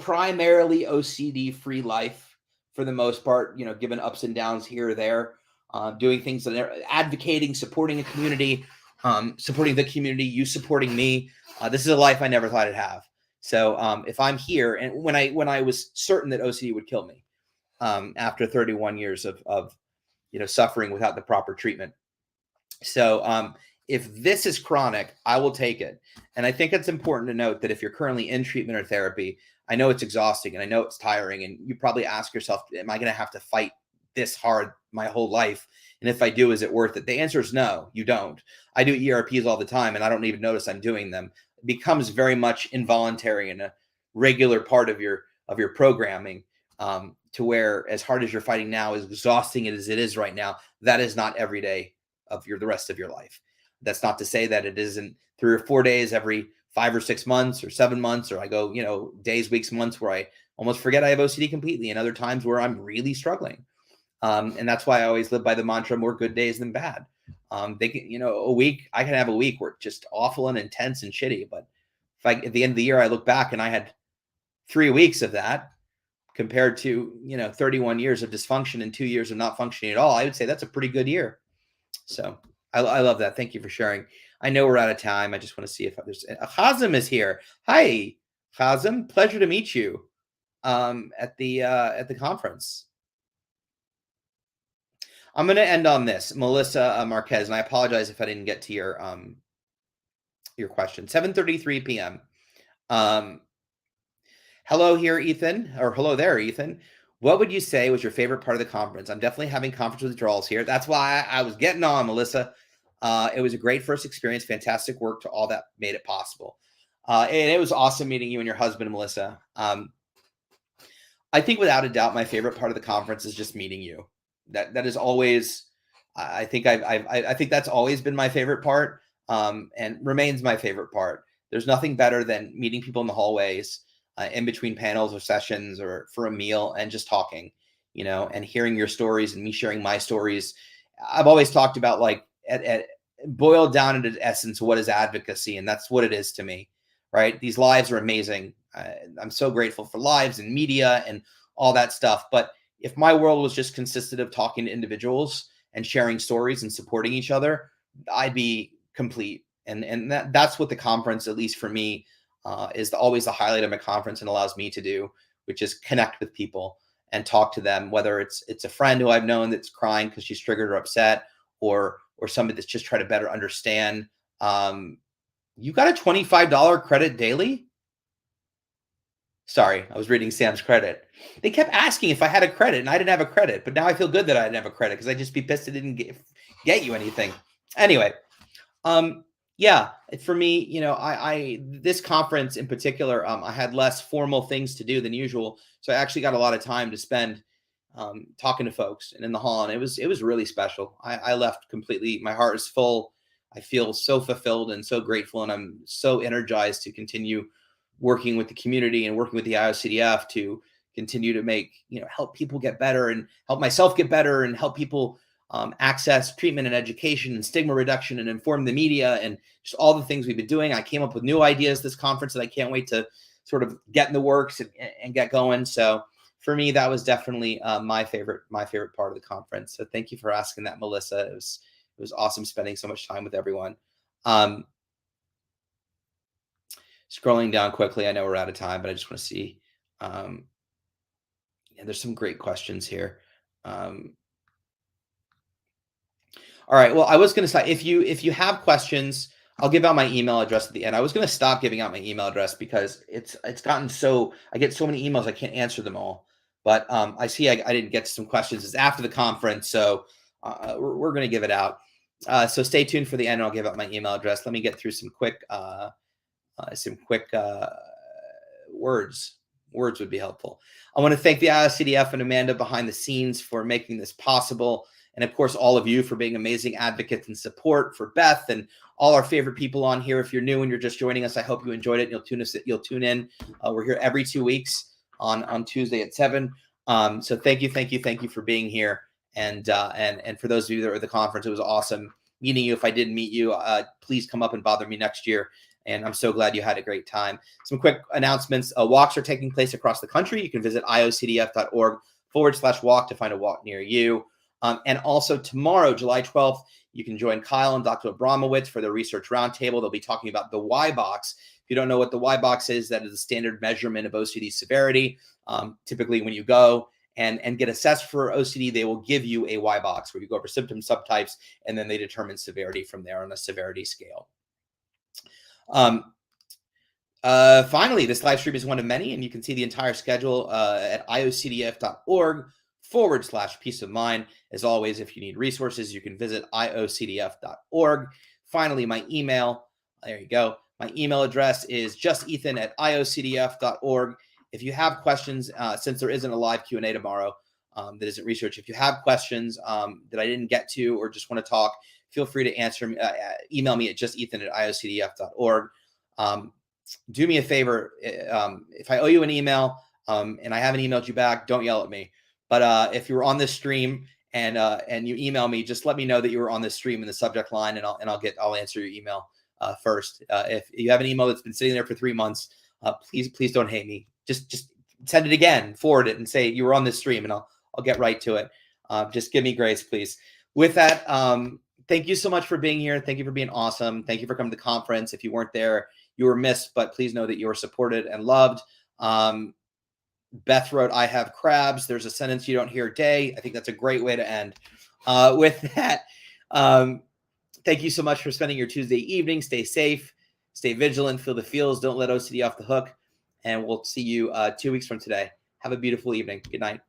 primarily OCD free life for the most part, given ups and downs here or there, doing things that are advocating, supporting a community, supporting the community, you supporting me. This is a life I never thought I'd have. So if I'm here, and when I was certain that OCD would kill me, after 31 years of suffering without the proper treatment. So if this is chronic, I will take it. And I think it's important to note that if you're currently in treatment or therapy, I know it's exhausting and I know it's tiring, and you probably ask yourself, am I going to have to fight this hard my whole life? And if I do, is it worth it? The answer is no, you don't. I do ERPs all the time and I don't even notice I'm doing them. It becomes very much involuntary and a regular part of your programming, to where, as hard as you're fighting now, as exhausting as it is right now, that is not every day of the rest of your life. That's not to say that it isn't 3 or 4 days every 5 or 6 months or 7 months, or I go, days, weeks, months where I almost forget I have OCD completely, and other times where I'm really struggling. And that's why I always live by the mantra, more good days than bad. They can, I can have a week where it's just awful and intense and shitty. But if at the end of the year, I look back and I had 3 weeks of that compared to, 31 years of dysfunction and 2 years of not functioning at all, I would say that's a pretty good year. So I love that. Thank you for sharing. I know we're out of time. I just want to see if there's Hazem is here. Hi, Hazem. Pleasure to meet you at the conference. I'm going to end on this, Melissa Marquez, and I apologize if I didn't get to your question. 7:33 p.m. Hello here, Ethan, or hello there, Ethan. What would you say was your favorite part of the conference? I'm definitely having conference withdrawals here. That's why I was getting on, Melissa. It was a great first experience. Fantastic work to all that made it possible. And it was awesome meeting you and your husband, Melissa. I think without a doubt, my favorite part of the conference is just meeting you. That is always, I think I think that's always been my favorite part, and remains my favorite part. There's nothing better than meeting people in the hallways, in between panels or sessions or for a meal and just talking, and hearing your stories and me sharing my stories. I've always talked about like at boiled down into essence, what is advocacy? And that's what it is to me, right? These lives are amazing. I'm so grateful for lives and media and all that stuff. But if my world was just consisted of talking to individuals and sharing stories and supporting each other, I'd be complete. And that's what the conference, at least for me, is always the highlight of my conference and allows me to do, which is connect with people and talk to them, whether it's a friend who I've known that's crying because she's triggered or upset, or somebody that's just trying to better understand. You got a $25 credit daily? Sorry, I was reading Sam's credit. They kept asking if I had a credit, and I didn't have a credit. But now I feel good that I didn't have a credit because I'd just be pissed it didn't get you anything. Anyway, yeah, for me, I this conference in particular, I had less formal things to do than usual, so I actually got a lot of time to spend talking to folks and in the hall, and it was really special. I left completely. My heart is full. I feel so fulfilled and so grateful, and I'm so energized to continue working with the community and working with the IOCDF to continue to make, help people get better and help myself get better and help people access treatment and education and stigma reduction and inform the media and just all the things we've been doing. I came up with new ideas this conference that I can't wait to sort of get in the works and get going. So for me, that was definitely my favorite part of the conference. So thank you for asking that, Melissa. It was awesome spending so much time with everyone. Scrolling down quickly, I know we're out of time, but I just want to see. Yeah, there's some great questions here. All right. Well, I was going to say, if you have questions, I'll give out my email address at the end. I was going to stop giving out my email address because it's gotten so, I get so many emails, I can't answer them all. But I see I didn't get to some questions. It's after the conference, so we're going to give it out. So stay tuned for the end. I'll give out my email address. Let me get through some quick words. Words would be helpful. I want to thank the IOCDF and Amanda behind the scenes for making this possible. And of course, all of you for being amazing advocates and support for Beth and all our favorite people on here. If you're new and you're just joining us, I hope you enjoyed it. You'll tune in. We're here every 2 weeks on Tuesday at 7. So thank you for being here. And for those of you that were at the conference, it was awesome meeting you. If I didn't meet you, please come up and bother me next year. And I'm so glad you had a great time. Some quick announcements. Walks are taking place across the country. You can visit iocdf.org/walk to find a walk near you. And also tomorrow, July 12th, you can join Kyle and Dr. Abramowitz for the research roundtable. They'll be talking about the Y box. If you don't know what the Y box is, that is the standard measurement of OCD severity. Typically, when you go and get assessed for OCD, they will give you a Y box where you go over symptom subtypes, and then they determine severity from there on a severity scale. Finally, this live stream is one of many, and you can see the entire schedule at iocdf.org/peace of mind. As always, if you need resources, you can visit iocdf.org. Finally, my email, there you go. My email address is justethan@iocdf.org. If you have questions, since there isn't a live Q&A tomorrow, that isn't research, if you have questions that I didn't get to or just want to talk, feel free to answer. Email me at justethan@iocdf.org. Do me a favor. If I owe you an email and I haven't emailed you back, don't yell at me. But if you were on this stream and you email me, just let me know that you were on this stream in the subject line, and I'll answer your email first. If you have an email that's been sitting there for 3 months, please don't hate me. Just send it again, forward it, and say you were on this stream, and I'll get right to it. Just give me grace, please. With that, thank you so much for being here. Thank you for being awesome. Thank you for coming to the conference. If you weren't there, you were missed, but please know that you were supported and loved. Beth wrote, I have crabs. There's a sentence you don't hear a day. I think that's a great way to end. With that, thank you so much for spending your Tuesday evening. Stay safe, stay vigilant, feel the feels. Don't let OCD off the hook. And we'll see you 2 weeks from today. Have a beautiful evening. Good night.